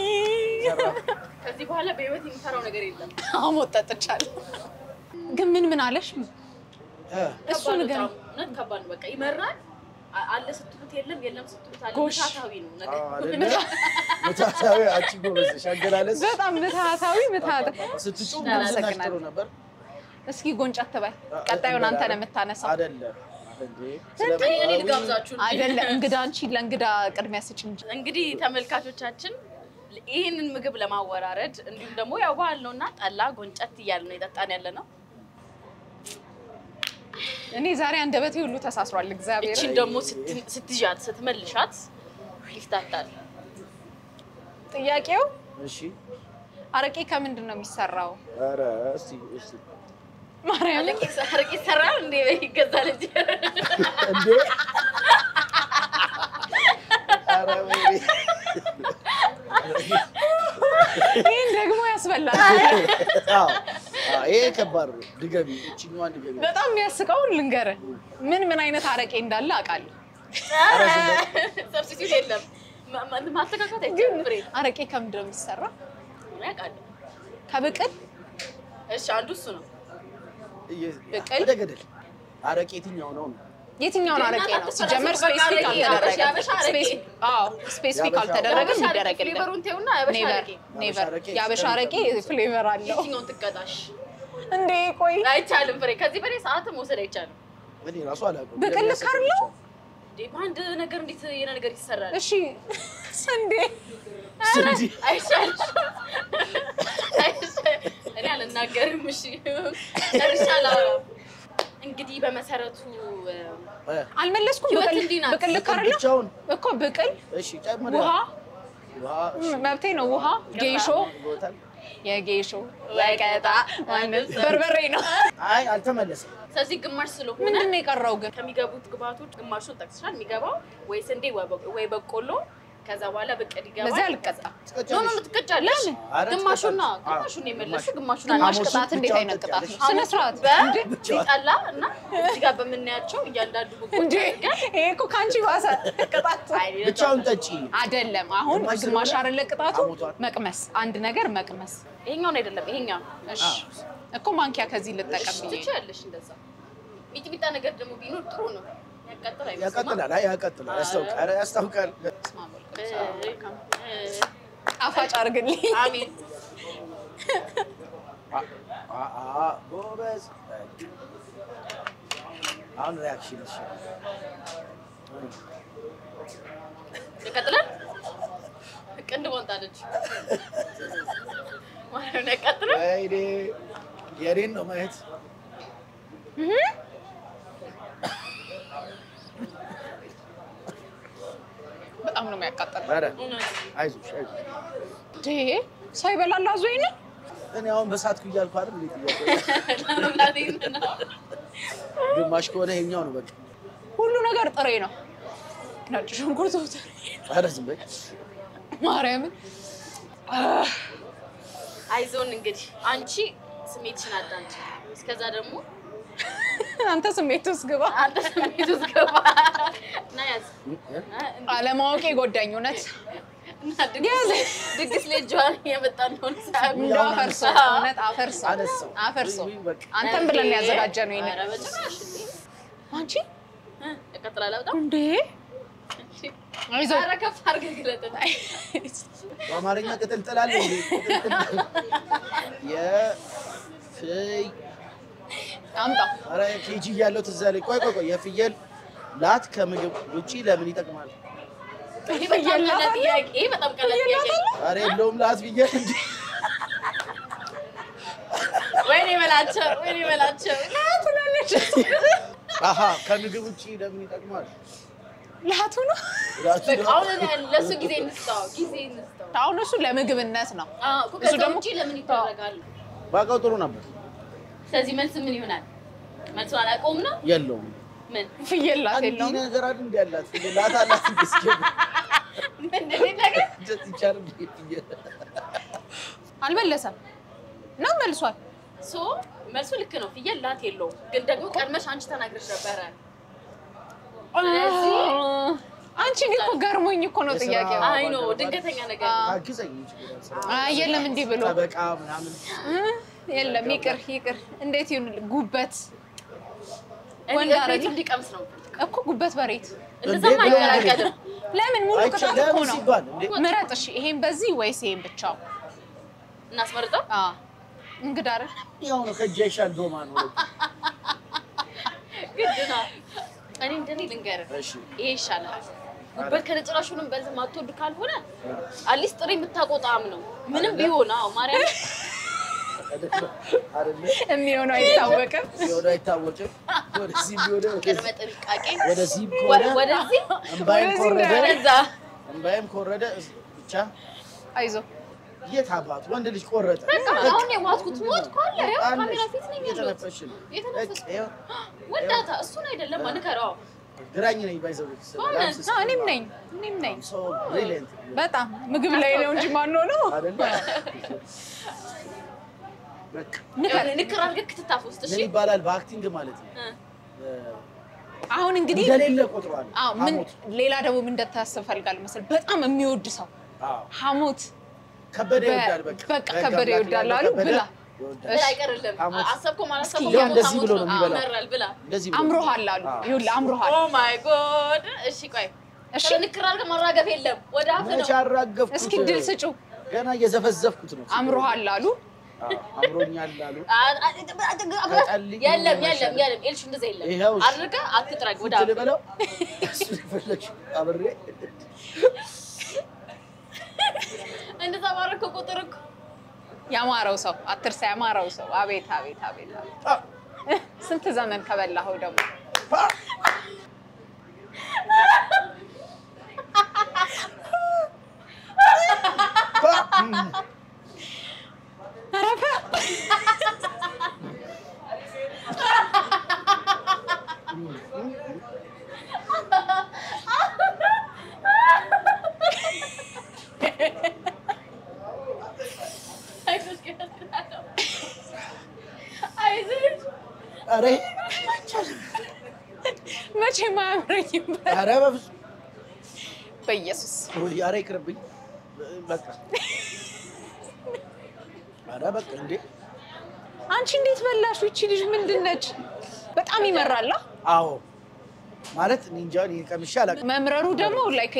ከዚህ በኋላ በህይወት የሚፈራው ነገር የለም አሞጣጥቻለሁ ግን ምን አለሽ እሱ ነገር ነው ከባድ ነው በቃ ይመራል አለ ስትሉት የለም ስትሉት አለ ምታታዊ ነው ነገር ምታታዊ አቺ ጎበዝ ሻገራለስ በጣም ምታታዊ ስትጩ ምናስተናግሮ ነበር እስኪ ጎንጫት ተባይ ቀጣዩን አንተ ነው የምታነሳው አይደለም እኔ ልጋብዛችሁ አይደለም እንግዳ አንቺ ለእንግዳ ቅድሚያ ስጪ እንግዲህ ተመልካቾቻችን ይሄንን ምግብ ለማወራረድ እንዲሁም ደግሞ ያው ባህል ነውና ጠላ ጎንጨት ይያል ነው የጠጣን ያለ ነው እኔ ዛሬ አንደበቴ ሁሉ ተሳስሯል እግዚአብሔር እቺን ደግሞ ስትጃት ስትመልሻት ይፍታታል ጥያቄው እሺ አረቄ ከምንድን ነው የሚሰራው አረ እስቲ ማርያም አረቄ ይሰራል እንዴ ይገዛል እንጂ እንዴ አረ ወይ ይሄን ደግሞ ያስበላል ይሄ ከባድ ነው ድገቢ እቺኛዋን ድገቢ በጣም የሚያስቀው ልንገርህ ምን አይነት አረቄ እንዳለ አውቃለሁ ሰብስቲት የለም ማስተካከት አይችልም ፍሬ አረቄ ከምንድን ነው የሚሰራው ያውቃለሁ ከብቅል እሺ አንዱ እሱ ነው ብቅል ወደገደል አረቄ የትኛው ነው የትኛው አረቄ ነው ሲጀመር ስፔሲፊክ አልተደረገም ስፔሲፊክ አልተደረገም ይደረግልኝ ፍሌቨሩን ተውና ኔቨር ያበሻ አረቄ ፍሌቨር አለው የትኛውን ትቀጣሽ እንዴ ቆይ አይቻልም ፍሬ ከዚህ በላይ ሰዓት መውሰድ አይቻልም እኔ ራሱ አላውቅም ብቅል ካርለው አንድ ነገር እንዴት የነ ነገር ይሰራል እሺ ስንዴ አይቻልም እኔ አልናገርም እሺ ጨርሻለሁ እንግዲህ በመሰረቱ አልመለስኩም ብቅል ካርለው እኮ ብቅል እሺ ጨምራ ውሃ መብቴ ነው ውሃ ጌሾ የጌሾ ወቀጣ በርበሬ ነው አይ አልተመለሰም ስለዚህ ግማሽ ስለሆነ ምንድነው የቀረው ግን ከሚገቡት ግባቶች ግማሹን ጠቅሰሻል የሚገባው ወይ ስንዴ ወይ በቆሎ ከዛ በኋላ በቀል ይገባል ለዚህ አልቀጣም ኖ ትቀጫለሽ ግማሹን የመለስሽ ግማሹን ግማሽ ቅጣት እንዴት አይነት ቅጣት ነው ስነ ስርዓት በዚጣላ እና እዚህ ጋር በመናያቸው እያንዳንዱ እንዴ ይሄ እኮ ካንቺ ዋሳ ቅጣት ብቻውን ጠጪ አይደለም አሁን ግማሽ አይደለ ቅጣቱ መቅመስ አንድ ነገር መቅመስ ይሄኛው ነው አይደለም ይሄኛው እሺ እኮ ማንኪያ ከዚህ ልጠቀም ብዬ ትችያለሽ እንደዛ ሚጥሚጣ ነገር ደግሞ ቢኖር ጥሩ ነው ያቀጥላል ያስታውቃል ጣፋጭ አድርግልኝ አሜን ጎበዝ አሁን ሪአክሽን እሺ ይቀጥላል ቅንድ ወንጣለች ማለት ነው ይቀጥላል አይዴ የሬን ነው ማለት በጣም ነው የሚያቃጥለው አረ አይዞሽ ዴ ሳይበላል አዞኝ ነው እኔ አሁን በሳትኩ እያልኩ አይደል ግማሽ ከሆነ ይሄኛው ነው በቃ ሁሉ ነገር ጥሬ ነው ነጭ ሽንኩርት አረ ዝም በይ ማርያም አይዞን እንግዲህ አንቺ ስሜትሽን አዳንቺ እስከዛ ደግሞ አንተ ስሜት ውስጥ ግባ ናያዝ አለማወቄ ጎዳኝ እውነት ድግስ ላይ ጆዋን የመጣን ነው ሳብ አፈርሶ እውነት አፈርሶ አንተም ብለን ያዘጋጀነው ይሄን አንቺ እቀጥላለሁ በጣም እንዴ አይዞ አረከፍ አርገ ግለጠታ በአማርኛ ቅጥልጥላለሁ እንዴ የፍይ አምጣ አረ ኬጂ ያለው ትዛለኝ ቆይ የፍየል ላት ከምግብ ውጪ ለምን ይጠቅማል ይሄ በጣም ቀላል ጥያቄ አረ የለውም ላት ፍየል እንዴ ወይኔ በላቸው ትላለች አሃ ከምግብ ውጪ ለምን ይጠቅማል ላቱ ነው አሁን ለሱ ጊዜ እንስጣው አሁን እሱ ለምግብነት ነው እሱ ደግሞ ለምን ይደረጋል ባቃው ጥሩ ነበር ስለዚህ መልስ ምን ይሆናል መልሱ አላቆም ነው የለውም ምን ፍየል ላት የለውም አንዲ ነገር አይደል እንዴ ያላት ላት አላት እስኪ ምን ነገር ይቻላል አልመለሰም ነው መልሷል ሶ መልሱ ልክ ነው ፍየል ላት የለውም ግን ደግሞ ቀድመሽ አንቺ ተናግረሽ ነበር አንቺ እኮ ገርሞኝ እኮ ነው ጥያቄው አይ ነው ድንገተኛ ነገር አግዘኝ ይችላል የለም እንዴ ብሎ በቃ ምናምን የለም ይቅር እንዴት ይሁን ጉበት ወንድ አረግ እንዲቀምስ ነው እኮ ጉበት በሬት እንደዛማ አይቀላቀልም ለምን ሙሉ ቅጣት እኮ ነው ሲባል እንዴ ምረጥ እሺ ይሄን በዚህ ወይስ ይሄን ብቻው እናስመርጠው እንግዳ አይደል ያው ነው ከጀሻል ዶማ ነው ግድና እኔ እንደኔ ልንገርህ እሺ ይሄ ይሻላል ጉበት ከነጭራሹንም በልዝ ማትወድ ካልሆነ አሊስ ጥሪ የምታቆጣም ነው ምንም ቢሆን ማርያም አይደለ የሚሆነው አይታወቅም አይታወቅም ወደዚህ ቢሆነ ቅድመ ጥንቃቄ ወደዚህ ወደዚህ እምባይም ኮረደ ብቻ አይዞ የታባቱ ወንድ ልጅ ቆረጠ አሁን የማትኩት ሞት ካለ ያው ካሜራ ፊት ነኝ የተነፈሽ ወዳታ እሱን አይደለም አንከራው ግራኝ ነኝ ባይዘው እኔም ነኝ ሶ ብሪሊየንት በጣም ምግብ ላይ ነው እንጂ ማን ነው አይደለ ንክር አድርገህ ክትታፈውስጥ እሺ ምን ይባላል በአክቲንግ ማለት ነው አሁን እንግዲህ እንደሌለ ቆጥሯል ምን ሌላ ደግሞ ምን እንደታሰብ ፈልጋል መሰል በጣም የሚወድ ሰው ሐሞት ከበደ ይወዳል በቃ ከበደ ይወዳል አሉ ብላ አይቀርልም አሰብከው ማለት ነው እንደዚህ ብሎ ነው የሚበላው መራል ብላ እንደዚህ አምሮሃል አሉ ይሁን አምሮሃል ኦ ማይ ጎድ እሺ ቆይ እሺ ንክር አድርገህ ማራገፍ የለም ወደ አፍ ነው አራገፍኩት እስኪ ድል ስጩ ገና እየዘፈዘፍኩት ነው አምሮሃል አሉ አምሮኛል አሉ የለም ኤልሽ እንደዛ የለም አድርገህ አትጥራግ ወደ አፍ ልበለው እሱ ፈለግሽ አብሬ እንደዛ ባረከ ቁጥር እኮ ያማረው ሰው አትርሳ ያማረው ሰው አቤት ስንት ዘመን ከበላኸው ደግሞ አረ መቼ ማያምረኝም አረ በኢየሱስ ወይ አረ ይቅርብኝ በቃ አረ በቃ እንዴ አንቺ እንዴት በላሽ እቺ ልጅ ምንድነች በጣም ይመራል አዎ ማለት ኒንጃን ይቀምሻል መምረሩ ደግሞ ላይክ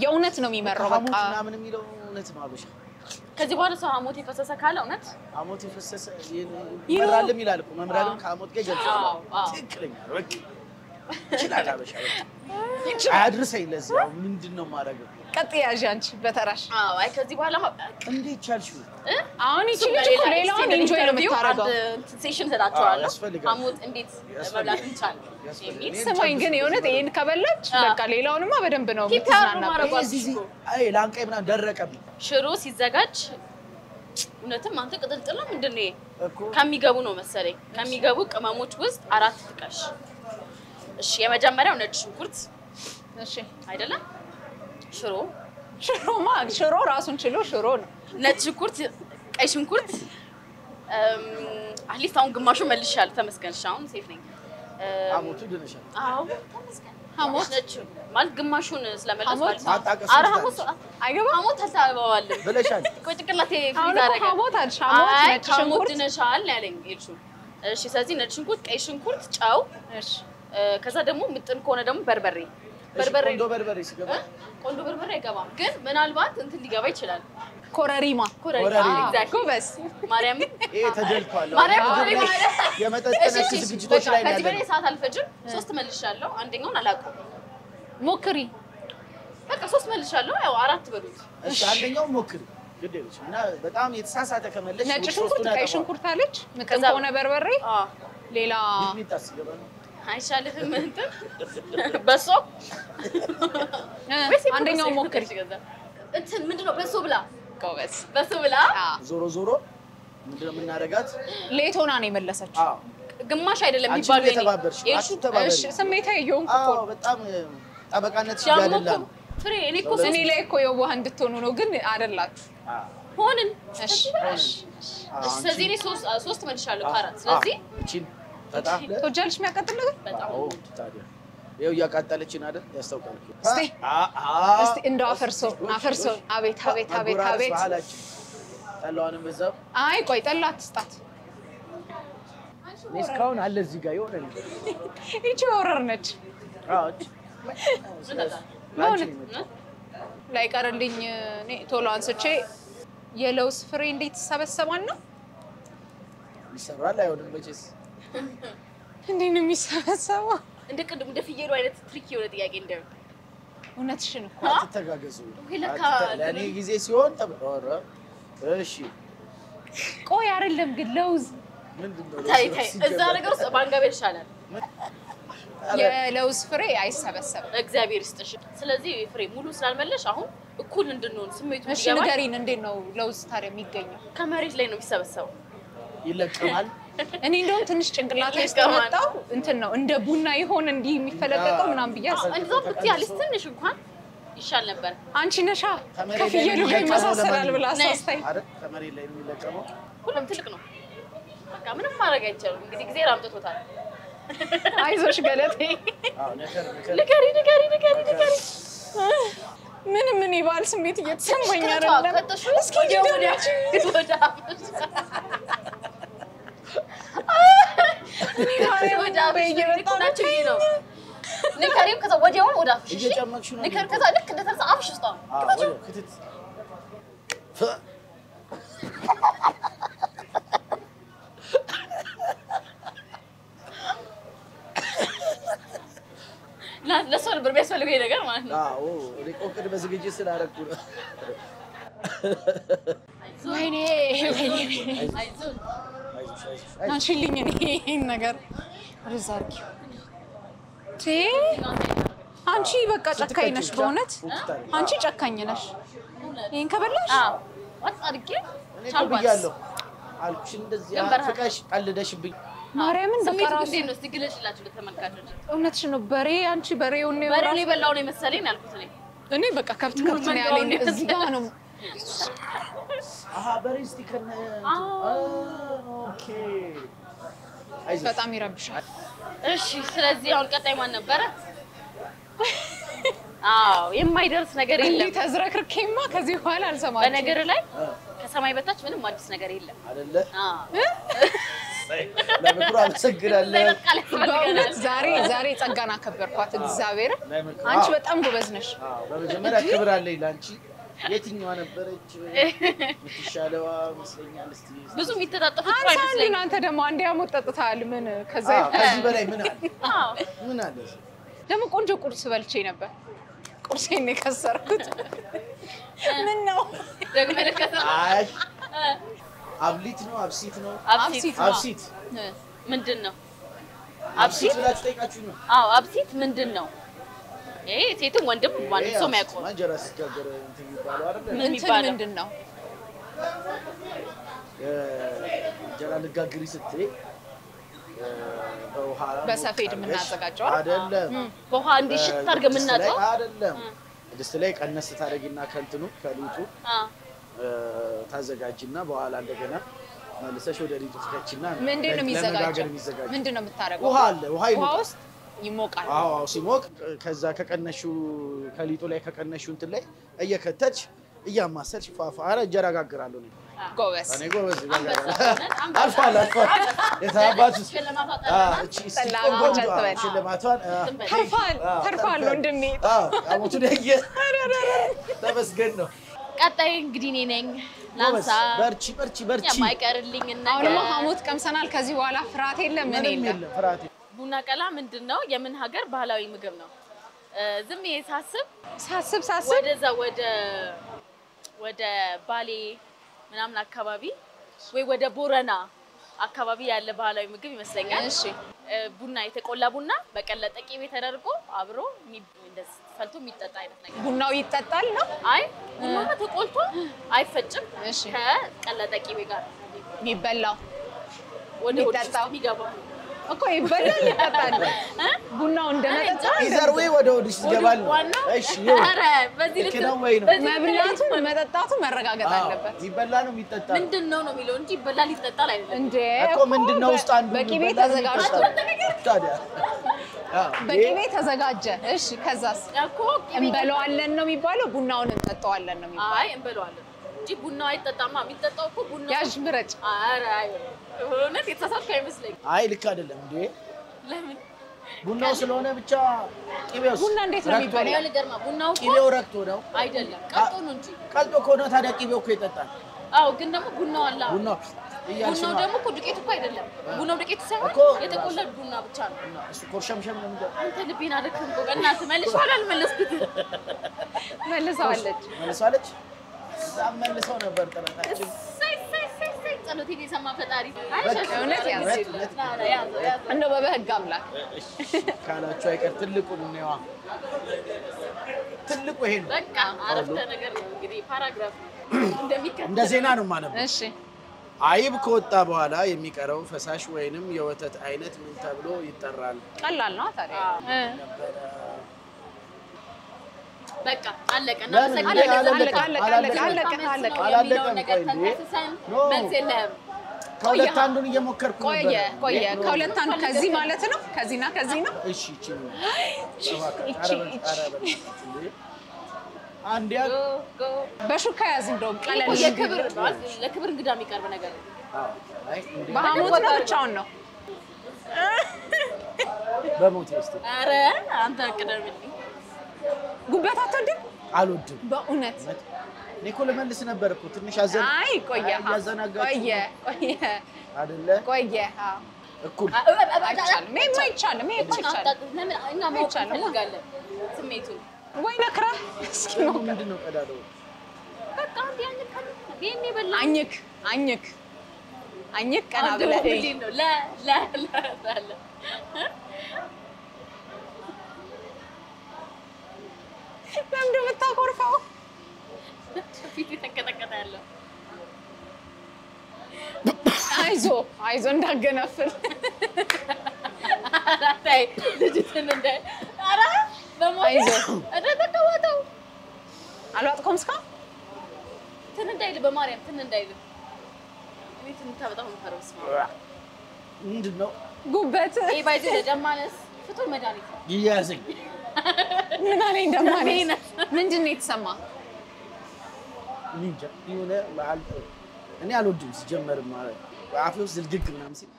የእውነት ነው የሚመራው በቃ ምን የሚለው እውነት ነው አበሻ ከዚህ በኋላ ሰው ሐሞት የፈሰሰ ካለ እውነት ሐሞት የፈሰሰ ይመራልም ይላል እኮ መምራልም ከሐሞት ጋር ይገልጻል ትክክለኛ በቃ ይችላል አበሻ አድርሰኝ ለዚህ ምንድነው ማረገው ቀጥ ያዥ አንቺ በተራሽ አይ ከዚህ በኋላ እንዴት ቻልሽው አሁን እቺ ልጅ እኮ ሌላውን ኢንጆይ ነው የምታረገው ሴሽን ተዳቸዋለሁ ሐሞት እንዴት መብላት እንቻል ስማኝ ግን የእውነት ይሄን ከበላች በቃ ሌላውንማ በደንብ ነው የምትዝናናበት አይ ላንቀይ ምናምን ደረቀብኝ ሽሮ ሲዘጋጅ እውነትም አንተ ቅጥልጥል ነው ምንድነው ከሚገቡ ነው መሰለኝ ከሚገቡ ቅመሞች ውስጥ 4 ጥቀሽ እሺ የመጀመሪያው ነጭ ሽንኩርት እሺ አይደለም ሽሮ ሽሮ ራሱን ችሎ ሽሮ ነው ነጭ ሽንኩርት ቀይ ሽንኩርት አትሊስት አሁን ግማሹ መልሻለሁ ተመስገን አሁን ሴፍ ነኝ አሞቱ ድነሻል አዎ ተመስገን ሐሞት ነጭ ማለት ግማሹን ስለመለስኩ ማጣቀስ አረ ሐሞት አይገባ ሐሞት ተልታባዋል ብለሻል ቆይ ጭቅላቴ አሁን ፍሪዝ አደረገ ሐሞት አልሽ ሐሞት ነጭ ሐሞት ሽንኩርት ድነሻል ያለኝ ይልሹ እሺ ስለዚህ ነጭ ሽንኩርት ቀይ ሽንኩርት ጨው እሺ ከዛ ደግሞ ምጥን ከሆነ ደግሞ በርበሬ ቆንጆ በርበሬ ሲገባ ቆንጆ በርበሬ አይገባም ግን ምናልባት እንትን ሊገባ ይችላል ኮረሪማ ኮረሪማ ጎበዝ ማርያም ይሄ ተደልቷል ማርያም የመጠጥነስ ዝግጅቶች ላይ ከዚህ ያለ በላይ ሰዓት አልፈጅም 3 መልሻለሁ አንደኛውን አላውቅም ሞክሪ በቃ 3 መልሻለሁ ያው 4 በሉት እሺ አንደኛው ሞክሪ ግድ ይልሽ እና በጣም የተሳሳተ ከመለሽ ነጭ ሽንኩርት ቀይ ሽንኩርት አለች ምጥን ከዛ- ሆነ በርበሬ ሌላ ሚጣስ ይገባል አይሻልህም እንትን በሶ አንደኛው ሞክሪ እንትን ምንድነው በሶ ብላ ጎበዝ በሶ ብላ ዞሮ ምንድነው የምናደርጋት ሌቶና ነው የመለሰችው አዎ ግማሽ አይደለም አንቺ የሚባለው የተባበርሽ አትተባበሪ እሺ ስሜታዊ የሆንኩ እኮ አዎ በጣም ጠበቃነት ሻሞኮ ያደላል ፍሬ እኔ እኮ እኔ ላይ እኮ የዋህ እንድትሆኑ ነው ግን አይደላችሁ ሆንን እሺ ስለዚህ እኔ 3 መልሻለሁ ከአራት ስለዚህ እቺን በጣም ተወጃለሽ የሚያቀጥል ነገር በጣም አዎ ታዲያ ይኸው እያቃጠለችን አይደል ያስታውቃል እስቲ እስቲ እንደው አፈርሶ አቤት አቤት አቤት አቤት ጠላዋንም በዛው አይ ቆይ ጠላ አትስጣት እስካሁን አለ እዚህ ጋር የሆነ ነገር ይቺ ወረር ነች አዎ ላይ ቀርልኝ እኔ ቶሎ አንስቼ የለውዝ ፍሬ እንዴት ይሰበሰባል ነው ይሰራል አይሆንም መቼስ እንዴት ነው የሚሰበሰበው እንደ ቅድም እንደ ፍየሉ አይነት ትሪክ የሆነ ጥያቄ እንደው እውነትሽን እኮ አትተጋገዙ ለካ ለእኔ ጊዜ ሲሆን ተብረ እሺ ቆይ አይደለም ግን ለውዝ ምንድነው ታይ እዛ ነገር ውስጥ ባንጋቤ ይሻላል የለውዝ ፍሬ አይሰበሰብም እግዚአብሔር ይስጥሽ ስለዚህ ፍሬ ሙሉ ስላልመለሽ አሁን እኩል እንድንሆን ስሜቱ እሺ ንገሪን እንዴት ነው ለውዝ ታዲያ የሚገኘው ከመሬት ላይ ነው የሚሰበሰበው ይለቀማል እኔ እንደውም ትንሽ ጭንቅላቴ ውስጥ መጣው እንትን ነው እንደ ቡና ይሆን እንዲህ የሚፈለቀቀው ምናምን ብያስ እንደዛው ብትያለሽ ትንሽ እንኳን ይሻል ነበር አንቺ ነሻ ከፍየሉ ጋር ይመሳሰላል ብላ አሳስታይ አይደል ከመሬት ላይ ነው የሚለቀመው ሁሉም ትልቅ ነው በቃ ምንም ማድረግ አይቻልም እንግዲህ ጊዜ ራምጥቶታል አይዞሽ ገለቴ አዎ ንገሪ ምን ይባል ስሜት እየተሰማኝ አይደለም እስኪ ወዲያ ንገሪው ከዛ ወዲያውን ወደ አፍሽ እየጨመቅሽ ነው ንገር ከዛ ልክ እንደተነሳ አፍሽ ውስጥ ነው አዎ ክትት ለእሷ ነበር የሚያስፈልገኝ ነገር ማለት ነው አዎ እኔ ቆቅድ በዝግጅት ስላደረኩ ነው ወይኔ አይዞን አንቺልኝ ይሄን ነገር ወደዛ አድርጊው አንቺ በቃ ጨካኝ ነሽ በእውነት አንቺ ጨካኝ ነሽ ይሄን ከበላሽ አዎ ወጥ አድርጌ እኔ እኮ ብያለሁ አልኩሽ እንደዚህ አፍቃሽ ቀልደሽብኝ ማርያምን በቃ ስሜቱ ራሱ እንዴት ነው እስቲ ግለጭላችሁ ለተመልካቾች እውነትሽ ነው በሬ አንቺ በሬውን ነው በሬውን የበላው ነው የመሰለኝ ያልኩት እኔ በቃ ከብት ነው ያለኝ እዚህ ጋር ነው አሃ በሬስቲ ከነ ኦኬ በጣም ይረብሻል እሺ ስለዚህ አሁን ቀጣይ ማን ነበረ አዎ የማይደርስ ነገር የለም ተዝረክርኬማ ከዚህ በኋላ አልሰማችም በነገር ላይ ከሰማይ በታች ምንም አዲስ ነገር የለም አይደለ አዎ ለምክሩ አመሰግናለሁ ዛሬ ጸጋና ከበርኳት እግዚአብሔር አንቺ በጣም ጎበዝ ነሽ አዎ በመጀመሪያ ክብር አለኝ ላንቺ የትኛዋ ነበረች ምትሻለዋ መስለኛል እስቲ ብዙ የሚተጣጠፉት አይመስለኝም አንተ ደግሞ አንዴ አሞት ጠጥተሃል ምን ከዚህ በላይ ምን አለ አዎ ምን አለ ደግሞ ቆንጆ ቁርስ በልቼ ነበር ቁርሴን የከሰርኩት ምን ነው ደግሞ ለከሰ አይ አብሊት ነው አብሲት ነው አብሲት ምንድነው አብሲት ብላችሁ ጠይቃችሁ ነው አዎ አብሲት ምንድነው ይሄ ሴትም ወንድም ማንም ሰው ማያውቀው ማንጀራ ሲጋገር እንትን ይባላል አይደል ምን ይባላል ምንድነው እንጀራ ልጋግሪ ስትይ በውሃ በሰፌድ የምናዘጋጀው አይደለም በውሃ እንዲሽት አድርገን የምናጠው አይደለም ድስት ላይ ቀነስ ታደርጊና ከእንትኑ ከሊጡ ታዘጋጅና በኋላ እንደገና መልሰሽ ወደ ሊጡ ትከቺና ምንድን ነው የሚዘጋጀው? ምንድን ነው የምታደርገው? ውሃ አለ። ውሃ ውስጥ ይሞቃል። አዎ ሲሞቅ ከዛ ከቀነሹ ከሊጡ ላይ ከቀነሹ እንትን ላይ እየከተች እያማሰልሽ ፋፋ አረ እንጀራ ጋግራለሁ ነው። ጎበዝ እኔ ጎበዝ አልፏል የታባቱ እቺ ሽልማቷን ተርፏል ወንድሜ። አሞቱ ደግ ተመስገን ነው። ቀጣይ እንግዲህ እኔ ነኝ ላንሳ። በርቺ የማይቀርልኝ እና አሁንማ ሐሞት ቀምሰናል። ከዚህ በኋላ ፍርሃት የለም። ምን የለም ፍርሃት። ቡና ቀላ ምንድነው? የምን ሀገር ባህላዊ ምግብ ነው? ዝም ብዬ ሳስብ ወደዛ ወደ ባሌ ምናምን አካባቢ ወይ ወደ ቦረና አካባቢ ያለ ባህላዊ ምግብ ይመስለኛል። እሺ ቡና የተቆላ ቡና በቀለጠ ቅቤ ተደርጎ አብሮ እንደዚህ ፈልቶ የሚጠጣ አይነት ነገር። ቡናው ይጠጣል ነው? አይ ቡናው ተቆልቶ አይፈጭም። እሺ ከቀለጠ ቅቤ ጋር የሚበላው ወደ ወጣው የሚገባው እኮ ይበላል ይጠጣል። ቡናው እንደመጠጣ ይዘርዌ ወደ ወዲስ ይገባል። እሺ አረ በዚህ ልክ ነው ወይ ነው? መብላቱ መጠጣቱ መረጋገጥ አለበት። ይበላ ነው የሚጠጣ ምንድነው ነው የሚለው እንጂ ይበላል ይጠጣል አይደለም እንዴ እኮ ምንድነው ውስጥ አንዱ በቂቤ ተዘጋጅቶ ታዲያ በቂቤ ተዘጋጀ። እሺ ከዛስ እኮ እንበለዋለን ነው የሚባለው? ቡናውን እንጠጣዋለን ነው የሚባለው? አይ እንበለዋለን እንጂ ቡናው አይጠጣማ። የሚጠጣው እኮ ቡናው ያዥ ምረጭ። አረ አይ እውነት የተሳሳትኩ አይመስለኝም። አይ ልክ አይደለም እንዴ። ለምን ቡናው ስለሆነ ብቻ ቅቤው ቡና እንዴት ነው የሚበላው? ያለ ገርማ ቡናው እኮ ቅቤው ረክቶ ነው አይደለም ቀልጦ ነው እንጂ። ቀልጦ ከሆነ ታዲያ ቅቤው እኮ ይጠጣል። አዎ ግን ደግሞ ቡናው አላ ቡናው ቡናው ደግሞ እኮ ዱቄት እኮ አይደለም። ቡናው ዱቄት ሳይሆን የተቆላ ቡና ብቻ ነው። እሱ ኮርሸምሸም ነው የሚለው። አንተ ልቤን አደረክም እኮ በእናትህ መልሼ አልመለስኩትም። መልሳለች እዛም መልሰው ነበር ጥረታችን። ጸሎቴን የሰማ ፈጣሪ እውነት እንደው በህግ አምላክ ካላችሁ አይቀር ትልቁ ነው ትልቁ ይሄ ነው። በቃ አረፍተ ነገር ነው እንግዲህ ፓራግራፍ እንደሚከተለው እንደ ዜና ነው ማለት ነው። እሺ አይብ ከወጣ በኋላ የሚቀረው ፈሳሽ ወይንም የወተት አይነት ምን ተብሎ ይጠራል? ቀላል ነው ታዲያ። በቃ አለቀ። ከሁለት አንዱን እየሞከርኩ ነበር። ቆየ ከሁለት አንዱ ከዚህ ማለት ነው። ከዚህና ከዚህ ነው። እሺ አንድ ያ በሹካ ያዝ። እንደውም ቀለል ለክብር እንግዳ የሚቀርብ ነገር ነው። በሐሞት ነው ብቻውን ነው በሞት ውስጥ። ኧረ አንተ ቅደምልኝ። ጉበት አትወድም? አልወድም በእውነት። እኔ እኮ ልመልስ ነበር እኮ ትንሽ አዘን። አይ ቆየ አይደለ? ቆየ እኩል አይቻልም። አይቻልም። እኛ ማወቅ እንፈልጋለን ስሜቱን። ወይ ነክራ እስኪ ነው ምንድን ነው ቀዳዳው? በቃ አንዴ ይሄን ይበላ አኝክ ቀና ብለህ ነው ላ ለምን የምታኮርፈው? ፊት ተንቀጠቀጠ ያለው አይዞ እንዳገነፍል አራታይ ልጅትን እንደ አራ በሞት ተተቀወጠው አልዋጥኩም እስካሁን ትን እንዳይል በማርያም ትን እንዳይል ቤት እንታበጣው ፈረስ ምንድን ነው ጉበት ባይዘ ለደማነስ ፍቱን መድኃኒት ይያዝኝ። ምን አለኝ ደማነስ? ምንድን ነው የተሰማ? እንጃ የሆነ እኔ አልወድም ሲጀመርም ማለት አፌ ውስጥ ዝልግግ ምናምን ሲል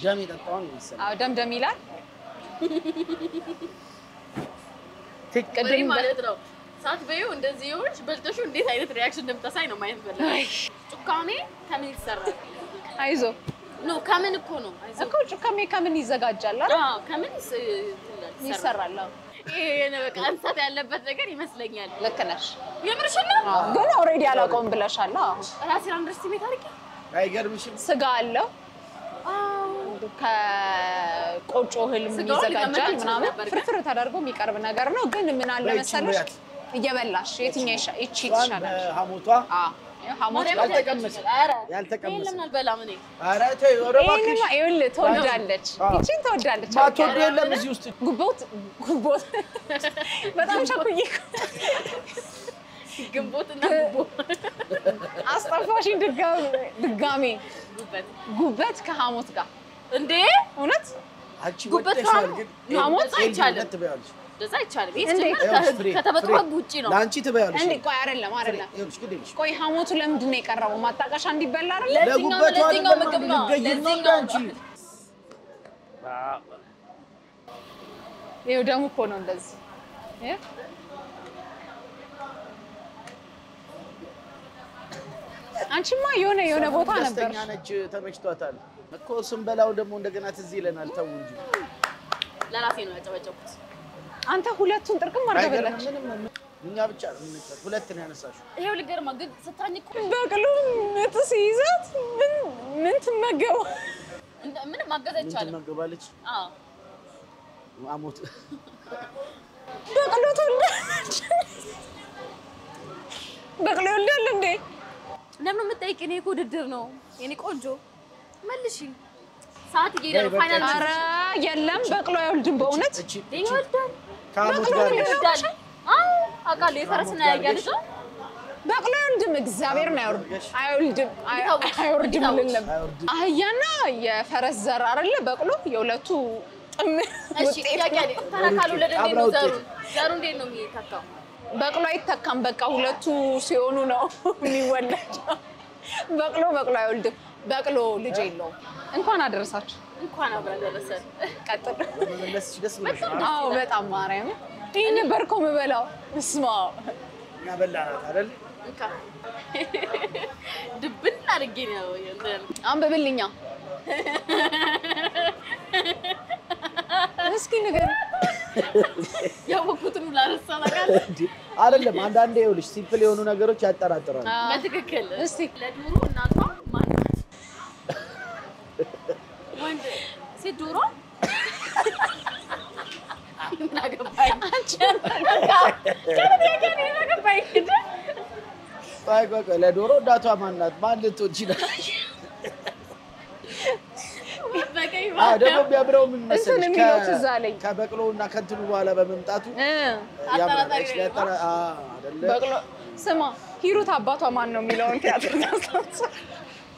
ደም የጠጣውን ይመስላል። አዎ ደም ይላል። ትቅድም ማለት ነው። ሳት በይው እንደዚህ ይሁንሽ በልተሹ እንዴት አይነት ሪአክሽን እንደምታሳይ ነው ማየት ፈልጋለሁ። ጩካሜ ከምን ይሰራል? አይዞ ኖ ከምን እኮ ነው አይዞ እኮ ጩካሜ ከምን ይዘጋጃል? አዎ ከምን ይሰራል? ይሄ ነው በቃ እንሰት ያለበት ነገር ይመስለኛል። ልክ ነሽ። የምርሽን ነው? ግን ኦልሬዲ አላውቀውም ብለሻል። ራሴን አንደርስቲሜት አድርጌ አይገርምሽም? ስጋ አለው ከቆጮ እህልም ይዘጋጃል ምናምን ፍርፍር ተደርጎ የሚቀርብ ነገር ነው። ግን ምን አለ መሰለሽ እየበላሽ የትኛው ይቻላል? ሐሞቷ ሐሞት ያልተቀመሰ ኧረ ያልተቀመሰ ለምን አልበላም እኔ ኧረ ተይ ኧረ እባክሽ ይሄንማ ይኸውልህ ትወዳለች ይቺን ትወዳለች ማትወዱ የለም እዚህ ውስጥ ጉቦት በጣም ቸኩዬ ግንቦትና ጉቦ አስጠፋሽኝ ድጋሜ ጉበት ከሐሞት ጋር እንዴ እውነት አንቺ ጉበት ወደሻል ግን ሐሞት አይቻልም ትበያለሽ እንደዛ አይቻልም እንዴ? ከተፈጥሮ ህግ ውጪ ነው ለአንቺ ትበያለሽ እንዴ ቆይ አይደለም ይኸውልሽ ግድ የለሽ ቆይ ሐሞቱ ለምንድን ነው የቀረበው ማጣቀሻ እንዲበላ አይደል ለዚህኛው ምግብ ነው ለዚህኛው አንቺ ይኸው ደሙ እኮ ነው እንደዚህ አንቺማ የሆነ ቦታ ነበር ደስተኛ ነች ተመችቷታል እኮ ስንበላው ደግሞ እንደገና ትዝ ይለናል ተው እንጂ ለራሴ ነው ያጨበጨብኩት አንተ ሁለቱን ጥርቅም አድርገበላች እኛ ብቻ ነው የምንጠር ሁለት ነው ያነሳሽው ይሄው ልገርማ ግን ስታኝኩ በቅሎ ምጥ ሲይዛት ምን ትመገበው ምን ማገዝ አይቻልም ትመገባለች አዎ አሞት በቅሎ ትወልዳለች በቅሎ ይወልዳል እንዴ ለምን የምትጠይቂ እኔ እኮ ውድድር ነው የኔ ቆንጆ መልሺ ሰዓት እየሄደ ነው ፋይናል ኧረ የለም በቅሎ አይወልድም በእውነት ይወልዳል ከአሞት ጋር ይወልዳል አዎ አውቃለሁ የፈረስና ያያ ልጅ ነው በቅሎ አይወልድም እግዚአብሔር ነው አይወልድም አይወርድም ልለም አህያና የፈረስ ዘር አይደለ በቅሎ የሁለቱ እሺ ጥያቄ አለ ተናካሉ ለደንዴ ነው ዘሩ እንዴት ነው የሚተካው በቅሎ አይተካም በቃ ሁለቱ ሲሆኑ ነው የሚወለደው በቅሎ አይወልድም በቅሎ ልጅ የለውም እንኳን አደረሳችሁ እንኳን አብረን ደረሰን ቀጥል መመለስሽ ደስ ብሎሽ አዎ በጣም ማርያም ይሄን በርኮ መበላው እስማ እኛ በላናት አይደል እንካ ድብን አድርጌ ነው አንብብልኛ እስኪ ነገር ያወኩትን ላረሳ ነገር አይደለም አንዳንዴ ይኸውልሽ ሲምፕል የሆኑ ነገሮች ያጠራጥራሉ በትክክል እስቲ ለዶሮ እናቷ ማን ወንድ ሴት ዶሮ ናገባይ ቆይ ለዶሮ እናቷ ማናት ማን ልትሆን ይችላል ደግሞ የሚያምረው ምን መሰለሽ ከበቅሎና ከእንትኑ በኋላ በመምጣቱ አጠራጣሪ አይደለ በቅሎ ስማ ሂሩት አባቷ ማን ነው የሚለውን ቲያትር ታስታውሳ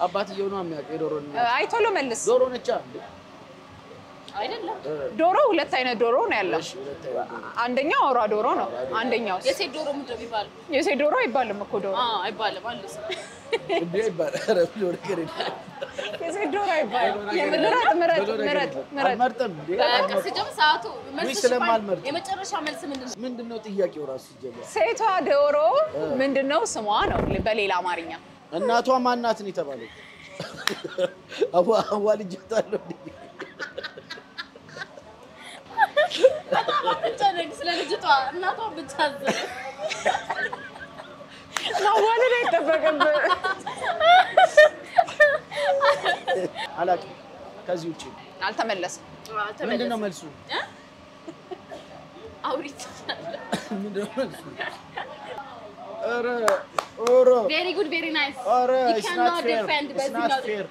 አባትየው ነው የሚያውቀው የዶሮን አይቶሎ መልስ ዶሮ ነች አይደለም ዶሮ ሁለት አይነት ዶሮ ነው ያለው አንደኛው አውራ ዶሮ ነው አንደኛው የሴት ዶሮ ምንድን ነው የሚባለው የሴት ዶሮ አይባልም እኮ ዶሮ አይባልም አለስ እንዴ ይባላል ነገር የሴት ዶሮ አይባልም ምረጥ አልመርጥም እንዴ ሲጀምር ሰዓቱ ስለማልመርጥ የመጨረሻ መልስ ምንድነው ጥያቄው ራሱ ሲጀምር ሴቷ ዶሮ ምንድነው ስሟ ነው በሌላ አማርኛ እናቷ ማናት ነው የተባለው አዋ ልጅታለሁ ብቻ ነኝ ስለ ልጅቷ እናቷ ብቻ አዘነ ማዋለድ አይጠበቅብህ አላውቅም ከዚህ ውጪ አልተመለሰም ምንድነው መልሱ አውሪት ምንድነው መልሱ very good very nice it's not fair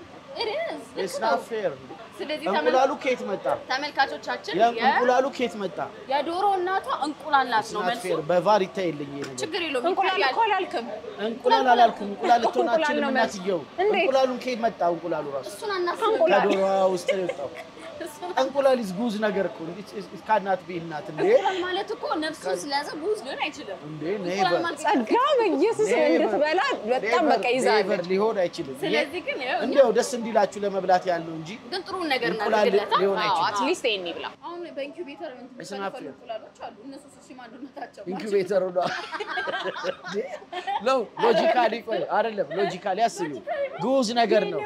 it's not fair ስለዚህ እንቁላሉ ከየት መጣ ተመልካቾቻችን እንቁላሉ ከየት መጣ የዶሮ እናቷ እንቁላል ናት ነው መልሱ በቫር ይታይልኝ ይሄ ችግር የለውም እንቁላል እኮ አላልክም እንቁላል አላልኩም እንቁላል ልትሆናችን እናትየው እንቁላሉን ከየት መጣ እንቁላሉ ራሱ እሱን አናስብ ከዶሮዋ ውስጥ የወጣው እንቁላል ጉዝ ነገር እኮ ካናት ቢናት እንዴ ማለት እኮ ነፍሱን ስለያዘ ጉዝ ሊሆን አይችልም እንዴ ኔቨር ጸጋ በኢየሱስ እንድትበላ በጣም በቃ ይዛል ኔቨር ሊሆን አይችልም ስለዚህ ግን እንደው ደስ እንዲላችሁ ለመብላት ያለው እንጂ ግን ጥሩ ነገር እናደርግለታ ሊሆን አይችልም አትሊስት ይሄን ይብላ አሁን በኢንኩቤተር እንትን እንቁላሎች አሉ እነሱ ሲማንዱነታቸው ኢንኩቤተር ነው ነው ሎጂካሊ ቆይ አይደለም ሎጂካሊ አስቡ ጉዝ ነገር ነው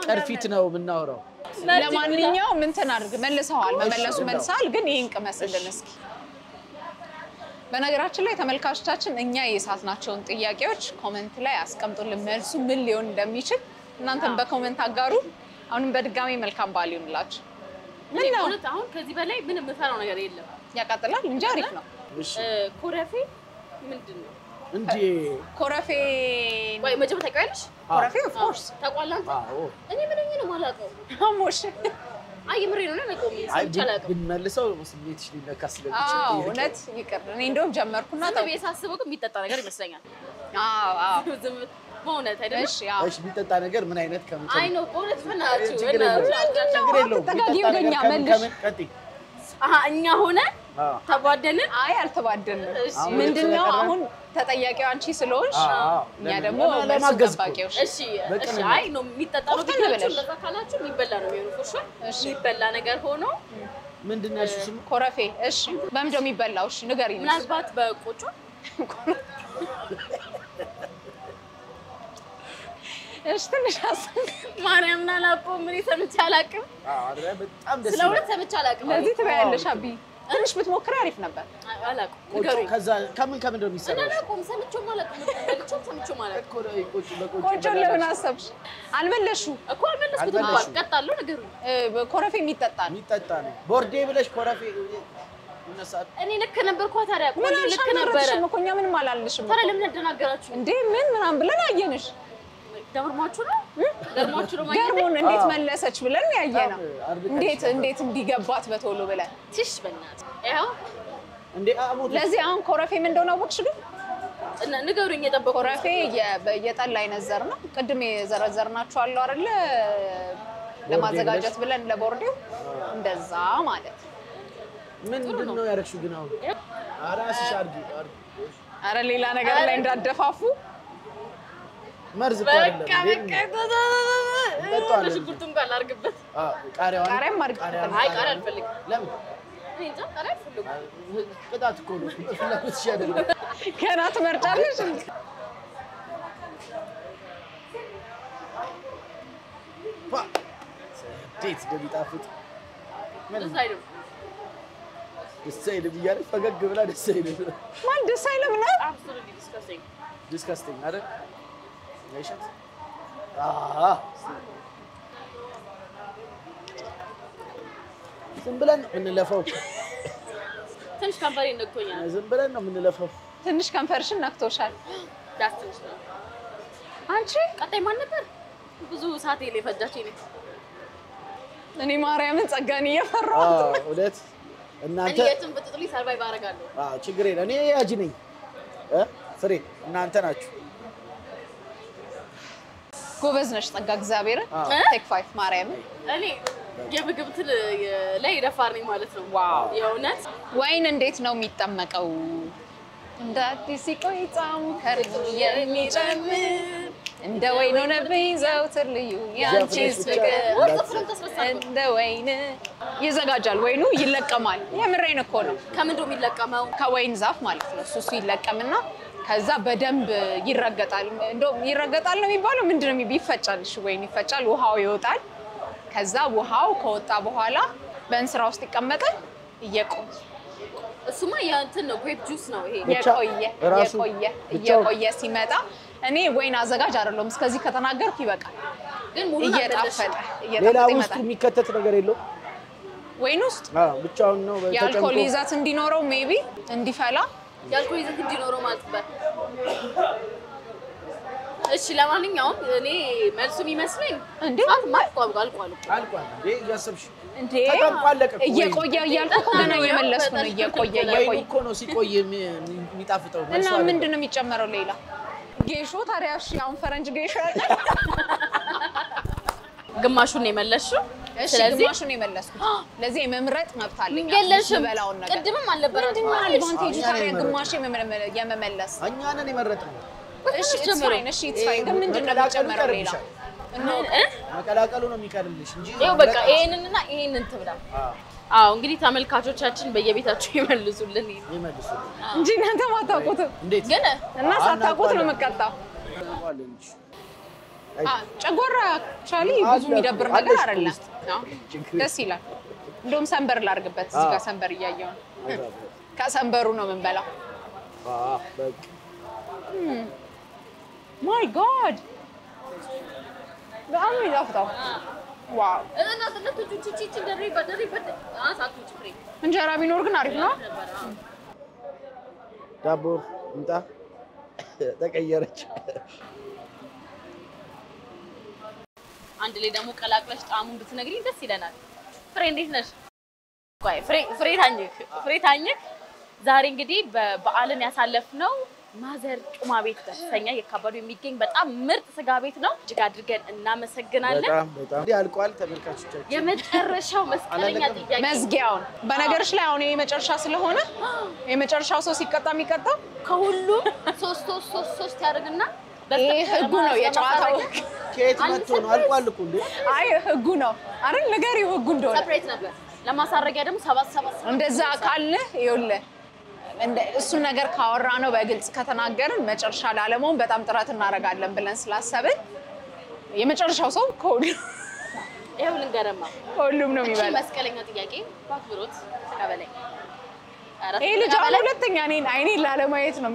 ቅርፊት ነው የምናወራው ለማንኛውም እንትን አድርግ መልሰዋል መመለሱ መልሰዋል ግን ይሄን ቅመስልን እስኪ በነገራችን ላይ ተመልካቾቻችን እኛ የሳትናቸውን ጥያቄዎች ኮሜንት ላይ አስቀምጡልን መልሱ ምን ሊሆን እንደሚችል እናንተም በኮሜንት አጋሩ አሁንም በድጋሚ መልካም በዓል ይሁንላችሁ ምን ነው አሁን ከዚህ በላይ ምንም የምፈራው ነገር የለም ያቃጥላል እንጂ አሪፍ ነው ኮረፌ ምንድን ነው እንዴ ኮረፌ ወይ መጀመሪያ ታውቂያለሽ? ኮረፌ ኦፍ ኮርስ ታውቃለህ? አዎ እኔ ምን ነው ማላውቀው? አሞሽ አይ ምሬ ነው ለቆም ይሰጫላቀ ብንመልሰው ስሜትሽ ሊነካ ስለሚችል አዎ እውነት ይቅር እኔ እንደውም ጀመርኩና ታው የሳስበው ግን የሚጠጣ ነገር ይመስለኛል አዎ ዝም በእውነት አይደለም እሺ አዎ እሺ ቢጠጣ ነገር ምን አይነት ከመቼ አይ ነው በእውነት ፈናችሁ ችግር የለውም ተጋጊው ገኛ መልሽ እኛ ሆነ ተባደልን አይ አልተባደልንም ምንድነው አሁን ተጠያቂው አንቺ ስለሆንሽ እኛ ደግሞ ለማገዝባቂዎች እሺ እሺ አይ ነው የሚጠጣው ነገር ለዛ ካላችሁ የሚበላ ነው የሚሆነው ፎርሹ የሚበላ ነገር ሆኖ ምንድነው እሺ ስሙ ኮረፌ እሺ በምንድነው የሚበላው እሺ ንገሪኝ ምናልባት በቆጮ እሺ ትንሽ ማርያምና ላቆ ምን ሰምቼ አላውቅም አረ በጣም ደስ ስለሁለት ሰምቼ አላውቅም ለዚህ ትበያለሽ አቢ ትንሽ ብትሞክሪ አሪፍ ነበር አላውቅም ቆጮ ከዛ ከምን ነው የሚሰራው አላውቅም ሰምቼው አላውቅም ሰምቼው አላውቅም ቆጮ ለምን አሰብሽ አልመለሹ እኮ አልመለስኩትም ቀጣለሁ ነገሩ ኮረፌ የሚጠጣ ነው ቦርዴ ብለሽ ኮረፌ ይነሳል እኔ ልክ ነበርኩ ታዲያ ምን ልክ ነበረ እኮ እኛ ምንም አላልሽም ታዲያ ለምን ተደናገራችሁ እንዴ ምን ምናምን ብለን አየንሽ ደርማችሁ ነው ማለት ገርሞን እንዴት መለሰች ብለን ያየነው እንዴት እንዲገባት በቶሎ ብለን ትሽ በእናት ያው እንዴ አሞት ለዚህ አሁን ኮረፌ ምን እንደሆነ አወቅሽ ግን እና ንገሩኝ የጠበቁ ኮረፌ የጠላ አይነት ዘር ነው ቅድም የዘረዘርናችሁ አለው አይደለ ለማዘጋጀት ብለን ለቦርዴው እንደዛ ማለት ምንድነው ያረክሽው ግን አሁን አራስሽ አርጊ አረ ሌላ ነገር ላይ እንዳደፋፉ መርዝ በቃ ለሽንኩርቱም ጋር ላርግበት ቃሪያም አርግ አይ ቃሪያ አልፈልግም ለምን እኔ እንጃ ቃሪያ አልፈልግም ቅጣት እኮ ነው ፍላጎትሽ አይደለም ገና ትመርጫለሽ ዴት እንደሚጣፍጥ ደስ አይልም ደስ አይልም እያለች ፈገግ ብላ ደስ አይልም ማን ደስ አይልም ነው absolutely disgusting ዲስካስቲንግ አይደል አይሻት ዝም ብለን እንለፈው ትንሽ ካምፓኒ ነክቶኛል ዝም ብለን ነው የምንለፈው ትንሽ ከንፈርሽን ነክቶሻል ዳስትንሽ ነው አንቺ ቀጣይ ማን ነበር ብዙ ሰዓት ላይ ፈጃችኝ ነው እኔ ማርያምን ጸጋን እየፈራሁት እውነት እናንተ እኔ የትም ብትጥሉኝ ሰርቫይቭ አደርጋለሁ ችግር የለም እኔ ያጂ ነኝ ፍሬ እናንተ ናችሁ ጎበዝ ነሽ ጸጋ እግዚአብሔርን ቴክ 5 ማርያምን እኔ የምግብ ትል ላይ ደፋር ነኝ ማለት ነው ዋው የእውነት ወይን እንዴት ነው የሚጠመቀው እንደ አዲስ ይቆይጣም ከርም የሚጨምር እንደ ወይን ሆነብኝ ዘውትር ልዩ ያንቺስ ፍቅር እንደ ወይን ይዘጋጃል ወይኑ ይለቀማል የምሬን እኮ ነው ከምንድን ነው የሚለቀመው ከወይን ዛፍ ማለት ነው እሱ ይለቀምና ከዛ በደንብ ይረገጣል እንደውም ይረገጣል ነው የሚባለው ምንድነው ይፈጫል እሺ ወይን ይፈጫል ውሃው ይወጣል ከዛ ውሃው ከወጣ በኋላ በእንስራ ውስጥ ይቀመጣል እየቆየ እሱማ ያንተን ነው ግሬፕ ጁስ ነው ይሄ እየቆየ ሲመጣ እኔ ወይን አዘጋጅ አይደለም እስከዚህ ከተናገርኩ ይበቃል ግን ሙሉ እየጣፈጠ ሌላ ውስጥ የሚከተት ነገር የለው ወይን ውስጥ ብቻውን ነው የአልኮል ይዘት እንዲኖረው ሜቢ እንዲፈላ የአልኮል ይዘት እንዲኖረው ማለት ነው እሺ ለማንኛውም እኔ መልሱ የሚመስለኝ እንዴ አልቋል እንዴ ያሰብሽ እንዴ ተጠምቋለቀ እየቆየ እያልኩ ገና እየመለስኩ ነው እየቆየ እኮ ነው ሲቆይ የሚጣፍጠው እና ምንድነው የሚጨመረው ሌላ ጌሾ ታዲያ እሺ አሁን ፈረንጅ ጌሾ ያለ ግማሹን ነው የመለስሽው ስለዚህ ግማሹን የመለስኩት ለዚህ የመምረጥ መብት አለኝ የለሽም ቅድምም አልነበረም አድቫንቴጁ ታዲያ ግማሽ የመመለስ እኛ ነን የመረጥነው እሺ እሺ ግን ምንድነው የሚጨመረው ሌላ መቀላቀሉ ነው የሚቀርልሽ እንጂ ይኸው በቃ ይሄንንና ይሄንን ትብላ አዎ እንግዲህ ተመልካቾቻችን በየቤታቸው ይመልሱልን እንጂ እናንተ ማታውቁትም ግን እና ሳታውቁት ነው መቀጣው ጨጓራ ቻሊ ብዙ የሚደብር ነገር አይደለም ደስ ይላል እንደውም ሰንበር ላርግበት እዚህ ጋር ሰንበር እያየው ነው ከሰንበሩ ነው የምንበላው በቃ ማይ ጋድ በጣም ይጣፍጣል ዋው እንጀራ ቢኖር ግን አሪፍ ነው ዳቦ እንጣ ተቀየረች። አንድ ላይ ደግሞ ቀላቅለሽ ጣዕሙን ብትነግሪኝ ደስ ይለናል። ፍሬ እንዴት ነሽ? ቆይ ፍሬ ታኝክ ዛሬ እንግዲህ በበዓልን ያሳለፍነው ማዘር ጩማ ቤት በተሰኘ የካባዱ የሚገኝ በጣም ምርጥ ስጋ ቤት ነው። እጅግ አድርገን እናመሰግናለን። በጣም ያልቋል ተመልካቾቻችን። የመጨረሻው መስቀለኛ ጥያቄ መዝጊያውን በነገርሽ ላይ አሁን የመጨረሻ ስለሆነ የመጨረሻው ሰው ሲቀጣ የሚቀጣው ከሁሉም 3 ያደርግና ይሄ ህጉ ነው የጨዋታው። ከየት መጥቶ ነው? አልቋል እኮ እንዴ! አይ ህጉ ነው አይደል? ንገሪው ህጉ እንደሆነ። ሰፕሬት ነበር ለማሳረጊያ ደግሞ 7 እንደዛ ካለ ይኸውልህ እሱን ነገር ካወራ ነው በግልጽ ከተናገርን መጨረሻ ላለመሆን በጣም ጥረት እናደርጋለን ብለን ስላሰብን የመጨረሻው ሰው ይኸው ልንገረማ ሁሉም ነው የሚበላ። መስቀለኛ ጥያቄ ባክብሮት ተቀበለኝ። ይሄ ልጅ ሁለተኛ አይኔን ላለማየት ነው።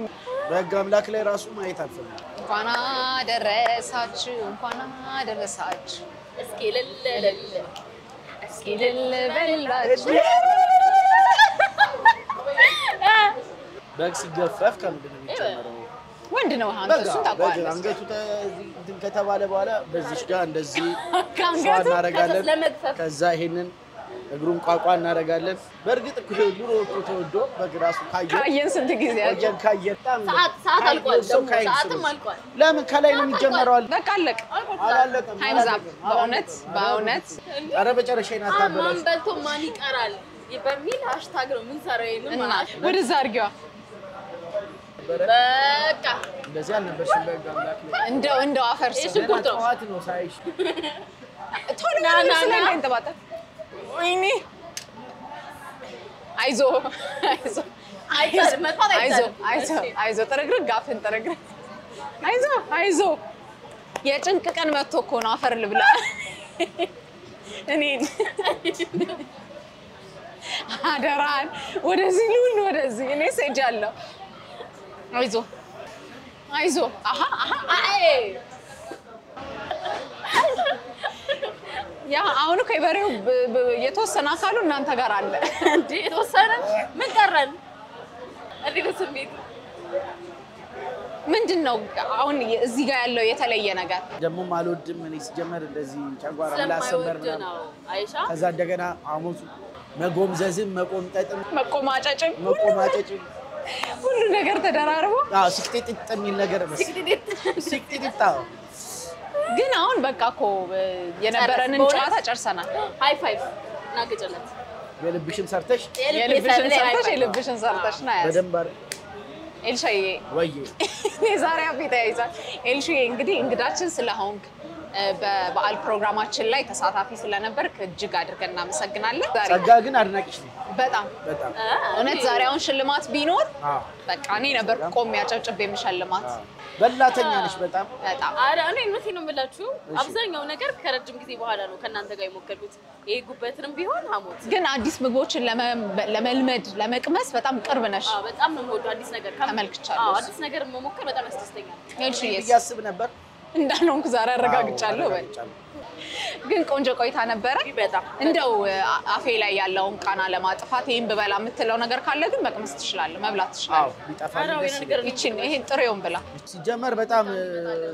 በህግ አምላክ ላይ ራሱ ማየት አልፈልግም። እንኳን አደረሳችሁ እንኳን አደረሳችሁ። እስኪ ልልልል እስኪ ልልበላችሁ። በግ ሲገፈፍ ከምንድን ነው የሚጨመረው? ወንድ ነው አንተ እሱ ታውቀዋለህ። አንገቱ እንትን ከተባለ በኋላ በዚህሽ ጋር እንደዚህ ከአንገቱ እናደርጋለን። ከዛ ይሄንን እግሩን ቋቋ እናደርጋለን። በእርግጥ እኮ ድሮ እኮ ተወዶ በግ ራሱ ካየን ስንት ጊዜ ካየን ሰዓት አልቋል። ደግሞ ሰዓትም አልቋል። ለምን ከላይ ነው የሚጀመረው? በቃ አለቀ። አላለቀም። ታይምስ አፕ። በእውነት ኧረ መጨረሻዬን አታበላሽ። ማን በልቶ ማን ይቀራል በሚል ሃሽታግ ነው ምን ሰራው ይሄንን ማለት ወደዛ አድርጊዋ። በቃ እንደዚህ አልነበርሽም። በግ አምላክ ላይ እንደው አፈርስ ሽንኩርት ነው ጠዋት ነው ሳይሽ ቶሎ ስለኝ ተባጣ። ወይኔ አይዞ ጥርግርግ አፍን ጥርግርግ አይዞ የጭንቅ ቀን መጥቶ እኮ ነው አፈር ልብላ። እኔ አደራን ወደዚህ ሉን ወደዚህ እኔ ሰጃለሁ። አይዞ ያ አሁን እኮ የበሬው የተወሰነ አካሉ እናንተ ጋር አለ እንዴ? የተወሰነ ምን ቀረን? እንዴ ስሜት ምንድነው? አሁን እዚህ ጋር ያለው የተለየ ነገር ደግሞ አልወድም። እኔ ሲጀመር እንደዚህ ጨጓራ ላሰበር ነው አይሻ። ከዛ እንደገና አሞቱ መጎምዘዝም መቆምጠጥም መቆማጨጭም ሁሉ ነገር ተደራርቦ ሲቅጢጥ የሚል ነገር ሲቅጢጥ ግን አሁን በቃ እኮ የነበረንን ጨዋታ ጨርሰናል። ሃይ ፋይቭ ናገጨለት። የልብሽን ሰርተሽ ና ያዝ በደንብ አይደል ኤልሻዬ ወይዬ የዛሬ አቤት ያይዛል። ኤልሻዬ እንግዲህ እንግዳችን ስለሆንክ በበዓል ፕሮግራማችን ላይ ተሳታፊ ስለነበርክ እጅግ አድርገን እናመሰግናለን። ጸጋ ግን አድናቂሽ ነኝ በጣም እውነት። ዛሬ አሁን ሽልማት ቢኖር በቃ እኔ ነበር ቆሜ አጨብጭቤ የምሸልማት። በላተኛ ነሽ በጣም። አረ እኔ እውነቴን ነው የምላችሁ አብዛኛው ነገር ከረጅም ጊዜ በኋላ ነው ከእናንተ ጋር የሞከርኩት። ይሄ ጉበትንም ቢሆን ሐሞት ግን አዲስ ምግቦችን ለመልመድ ለመቅመስ በጣም ቅርብ ነሽ። በጣም ነው የምወደው አዲስ ነገር ተመልክቻለሁ። አዲስ ነገር መሞከር በጣም ያስደስተኛል። እያስብ ነበር እንዳልሆንኩ ዛሬ አረጋግጫለሁ። ግን ቆንጆ ቆይታ ነበረ። እንደው አፌ ላይ ያለውን ቃና ለማጥፋት ይሄን ብበላ የምትለው ነገር ካለ ግን መቅመስ ትችላለህ፣ መብላት ትችላለህ። ይሄን ጥሬውን ብላ። ሲጀመር በጣም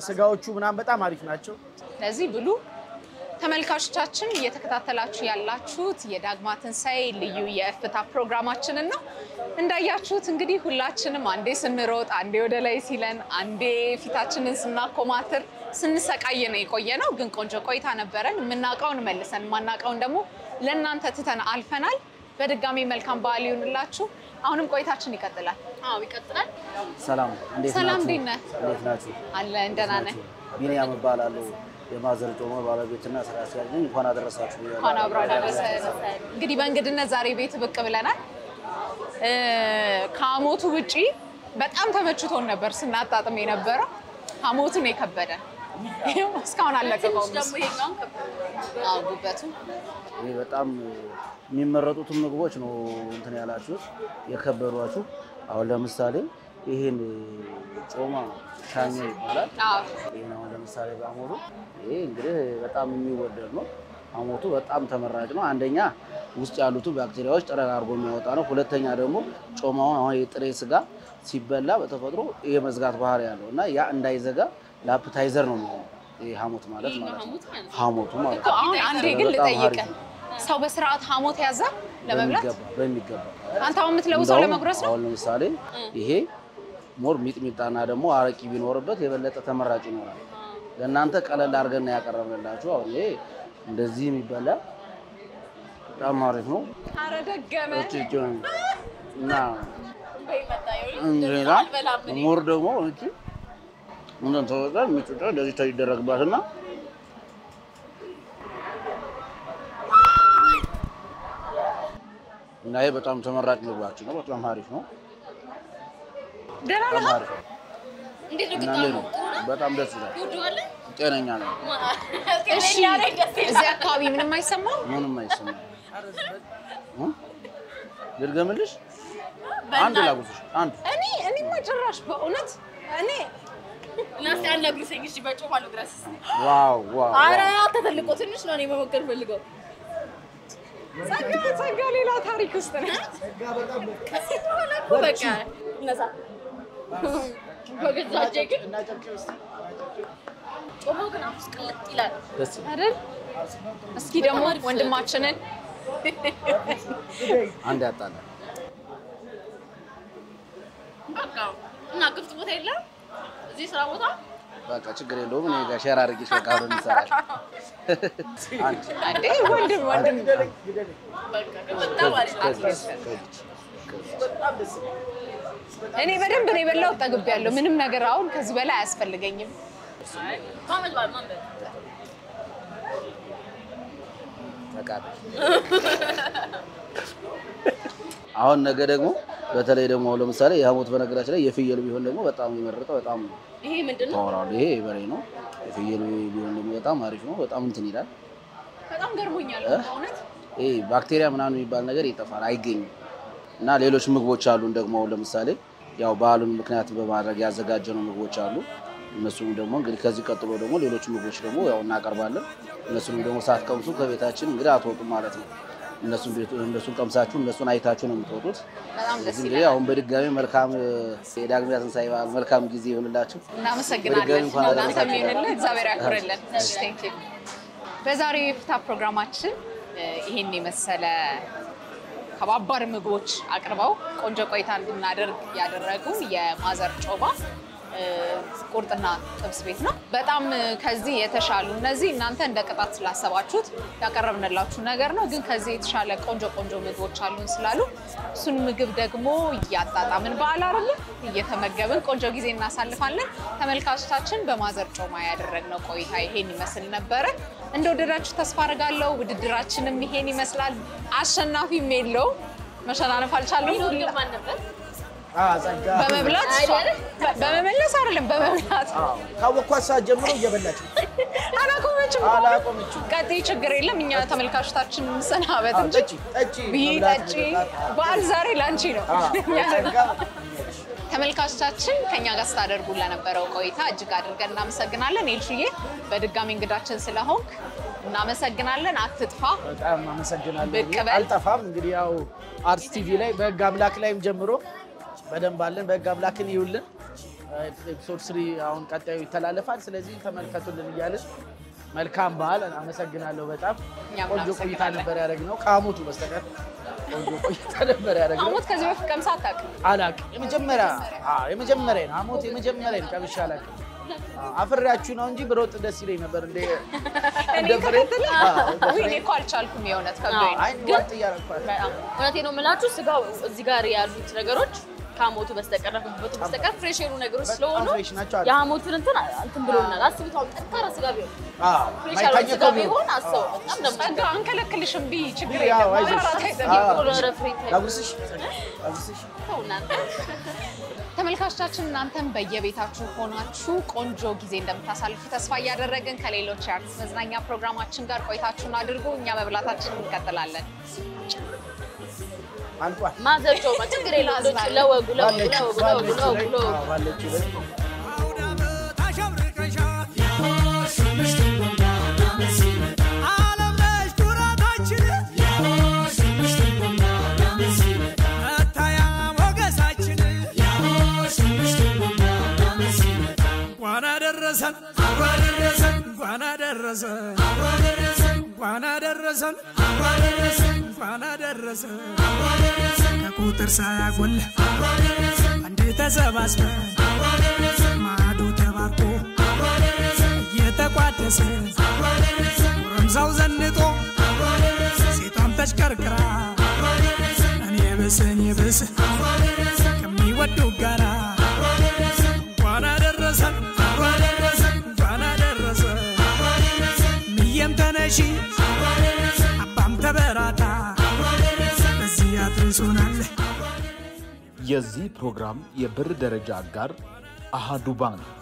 ስጋዎቹ ምናምን በጣም አሪፍ ናቸው። ስለዚህ ብሉ። ተመልካቾቻችን እየተከታተላችሁ ያላችሁት የዳግማ ትንሳኤ ልዩ የእፍታ ፕሮግራማችንን ነው። እንዳያችሁት እንግዲህ ሁላችንም አንዴ ስንሮጥ፣ አንዴ ወደ ላይ ሲለን፣ አንዴ ፊታችንን ስናኮማትር ስንሰቃይ ነው የቆየነው። ግን ቆንጆ ቆይታ ነበረን። የምናውቀውን መልሰን የማናውቀውን ደግሞ ለእናንተ ትተን አልፈናል። በድጋሚ መልካም በዓል ይሁንላችሁ። አሁንም ቆይታችን ይቀጥላል። ይቀጥላል። ሰላም እንዴት ናችሁ? አለን ደህና ነን። ቢኒያም እባላለሁ። የማዘር ጮማ ባለቤትና ስራ አስኪያጅ ነኝ። እንኳን አደረሳችሁ። እንኳን አብሮ አደረሰን። እንግዲህ በእንግድነት ዛሬ ቤት ብቅ ብለናል። ከሐሞቱ ውጪ በጣም ተመችቶን ነበር ስናጣጥም የነበረው። ሐሞቱ ነው የከበደን። እስካሁን አለቀቀውም። ጉበቱ ይሄ በጣም የሚመረጡት ምግቦች ነው እንትን ያላችሁት የከበዷችሁ። አሁን ለምሳሌ ይሄን ጮማ ሻኛ ይባላል። ይሄን አሁን ለምሳሌ በሐሞቱ ይሄ እንግዲህ በጣም የሚወደድ ነው። ሐሞቱ በጣም ተመራጭ ነው። አንደኛ ውስጥ ያሉት ባክቴሪያዎች ጠረን አድርጎ የሚያወጣ ነው። ሁለተኛ ደግሞ ጮማውን አሁን የጥሬ ስጋ ሲበላ በተፈጥሮ የመዝጋት ባህሪ ያለው እና ያ እንዳይዘጋ ለአፕታይዘር ነው የሚሆነው። ይሄ ሐሞት ማለት ነው። ሐሞቱ ማለት ነው። አሁን አንዴ ግን ልጠይቅ፣ ሰው በስርዓት ሐሞት ያዛ ለመብላት በሚገባ አንተ አሁን የምትለውሰው ለመጉረስ ነው? አሁን ለምሳሌ ይሄ ሞር ሚጥሚጣና ደግሞ አረቂ ቢኖርበት የበለጠ ተመራጭ ይኖራል። ለእናንተ ቀለል አድርገን ያቀረብንላችሁ። አሁን ይሄ እንደዚህ የሚበላ በጣም አሪፍ ነው። ኧረ ደገመ እና እንዴላ ሞር ደግሞ እቺ ምን ተወጣ ሚጥሚጣ እንደዚህ ተይደረግባትና እና ይሄ በጣም ተመራጭ ምግባችን ነው። በጣም አሪፍ ነው። ደህና ነው። እንዴት ነው ግጣሙ? በጣም ደስ ይላል። ትወደዋለህ? ጤነኛ ነው። እሺ እዚህ አካባቢ ምንም አይሰማም? ምንም አይሰማም። ልድገምልሽ? አንድ ላጉስሽ። አንድ እኔ ማጨራሽ በእውነት እኔ እናስ ያናግሩኝ እሺ በጮማ ልድረስ። ዋው ዋው። ኧረ አትተልቆ ትንሽ ነው እኔ መሞከር ፈልገው። ጸጋ ሌላ ታሪክ ውስጥ ነው። በቃ ነሳ በገዛጄ ግን ጮማው ግን አፍስ ቅልጥ ይላል አይደል? እስኪ ደግሞ ወንድማችንን አንድ ያጣላ በቃ እና ክፍት ቦታ የለም እዚህ ስራ ቦታ በቃ ችግር የለውም። እኔ ጋር ሼር አድርጌሽ በቃ አብረን እንሰራለን። አንዴ ወንድም በቃ በጣም አሪፍ እኔ በደንብ ነው የበላው፣ ጠግቤያለሁ። ምንም ነገር አሁን ከዚህ በላይ አያስፈልገኝም። ማመድ አሁን ነገ ደግሞ በተለይ ደግሞ ለምሳሌ የሐሞት በነገራችን ላይ የፍየል ቢሆን ደግሞ በጣም ይመረጠው። በጣም ይሄ ምንድነው? ታወራው ይሄ በሬ ነው። የፍየል ቢሆን ደግሞ በጣም አሪፍ ነው። በጣም እንትን ይላል። በጣም ገርሞኛል በእውነት። ይሄ ባክቴሪያ ምናምን የሚባል ነገር ይጠፋል፣ አይገኝም። እና ሌሎች ምግቦች አሉን ደግሞ ለምሳሌ ያው በዓሉን ምክንያት በማድረግ ያዘጋጀነው ምግቦች አሉ። እነሱም ደግሞ እንግዲህ ከዚህ ቀጥሎ ደግሞ ሌሎች ምግቦች ደግሞ ያው እናቀርባለን። እነሱንም ደግሞ ሳትቀምሱ ከቤታችን እንግዲህ አትወጡም ማለት ነው። እነሱን ቀምሳችሁ እነሱን አይታችሁ ነው የምትወጡት። በጣም ደስ ይላል። አሁን በድጋሚ መልካም የዳግማዊ ትንሣኤ በዓል መልካም ጊዜ ይሁንላችሁ። እናመሰግናለን። እናንተም ይሁንልን፣ እግዚአብሔር ያክብርልን። ቴንክ ዩ። በዛሬው የፍታ ፕሮግራማችን ይሄን የመሰለ ከባባድ ምግቦች አቅርበው ቆንጆ ቆይታ እንድናደርግ ያደረጉ የማዘር ጮማ ቁርጥና ጥብስ ቤት ነው። በጣም ከዚህ የተሻሉ እነዚህ እናንተ እንደ ቅጣት ስላሰባችሁት ያቀረብንላችሁ ነገር ነው። ግን ከዚህ የተሻለ ቆንጆ ምግቦች አሉን ስላሉ እሱን ምግብ ደግሞ እያጣጣምን በዓል አይደል እየተመገብን ቆንጆ ጊዜ እናሳልፋለን። ተመልካቾቻችን በማዘር ጮማ ያደረግነው ቆይታ ይሄን ይመስል ነበር። እንደወደዳችሁ ተስፋ አደርጋለሁ። ውድድራችንም ይሄን ይመስላል። አሸናፊም የለውም፣ መሸናነፍ አልቻለም። በመብላት በመመለስ አይደለም በመብላት ካወኳት ሰዓት ጀምሮ እየበላች አላቆመችም። ቀጥይ፣ ችግር የለም። እኛ ተመልካቾቻችን እንሰናበት እንጂ ጠጪ በዓል ዛሬ ላንቺ ነው። ተመልካቾቻችን ከኛ ጋር ስታደርጉ ለነበረው ቆይታ እጅግ አድርገን እናመሰግናለን። ኤልሹዬ በድጋሚ እንግዳችን ስለሆንክ እናመሰግናለን። አትጥፋ። በጣም አመሰግናለሁ። አልጠፋም። እንግዲህ ያው አርትስ ቲቪ ላይ በህግ አምላክ ላይም ጀምሮ በደንብ አለን። በህግ አምላክን ይውልን። ኤፒሶድ 3 አሁን ቀጣዩ ይተላለፋል። ስለዚህ ተመልከቱልን እያልን መልካም በዓል። አመሰግናለሁ። በጣም ቆንጆ ቆይታ ነበር ያደረግነው ከሐሞቱ በስተቀር ቆንጆ ቆይታ ነበር ያደረግነው። ሐሞት ከዚህ በፊት ቀምሳ አላውቅም። የመጀመሪያ ነው ሐሞት የመጀመሪያ ነው። ቀምሼ አላውቅም። አፍሬያችሁ ነው እንጂ ብሮጥ ደስ ይለኝ ነበር። እንደ ፍሬት እኔ እኮ አልቻልኩም። የእውነት ከብዶኝ ነው። አይ ወጥ እያደረኳት እውነቴን ነው የምላችሁ። ስጋው እዚህ ጋር ያሉት ነገሮች ከሐሞቱ በስተቀር በስተቀር ፍሬሽ የሆኑ ነገሮች ስለሆኑ የሐሞቱን እንትን ብሎናል። አስቡት አሁን ጠንካራ ስጋ ቢሆን ፍሬሽ ያለው ስጋ ቢሆን አስቡ። በጣም ደግሞ ጸጋ አንከለክልሽም። ችግር የለም። ተመልካቾቻችን እናንተም በየቤታችሁ ሆናችሁ ቆንጆ ጊዜ እንደምታሳልፉ ተስፋ እያደረግን ከሌሎች የአርትስ መዝናኛ ፕሮግራማችን ጋር ቆይታችሁን አድርጉ። እኛ መብላታችንን እንቀጥላለን። ማዘር ጮማ ችግር የለም። ለወጉ አለም ነሽ ኩራታችን አደረሰን እንኳን አደረሰን እንኳን አደረሰን ከቁጥር ሳያጎል አንዴ ተሰባስበን ማዶ ተባርኮ እየተቋደሰ ረምዛው ዘንጦ ሴቷም ተሽከርክራ እኔ ብስ ከሚወዱ ጋራ እንኳን አደረሰን እንኳን አደረሰን ሚየም ተነሺ አባም ተበራታ በዚህ አድርሶናል። የዚህ ፕሮግራም የብር ደረጃ አጋር አሃዱ ባንክ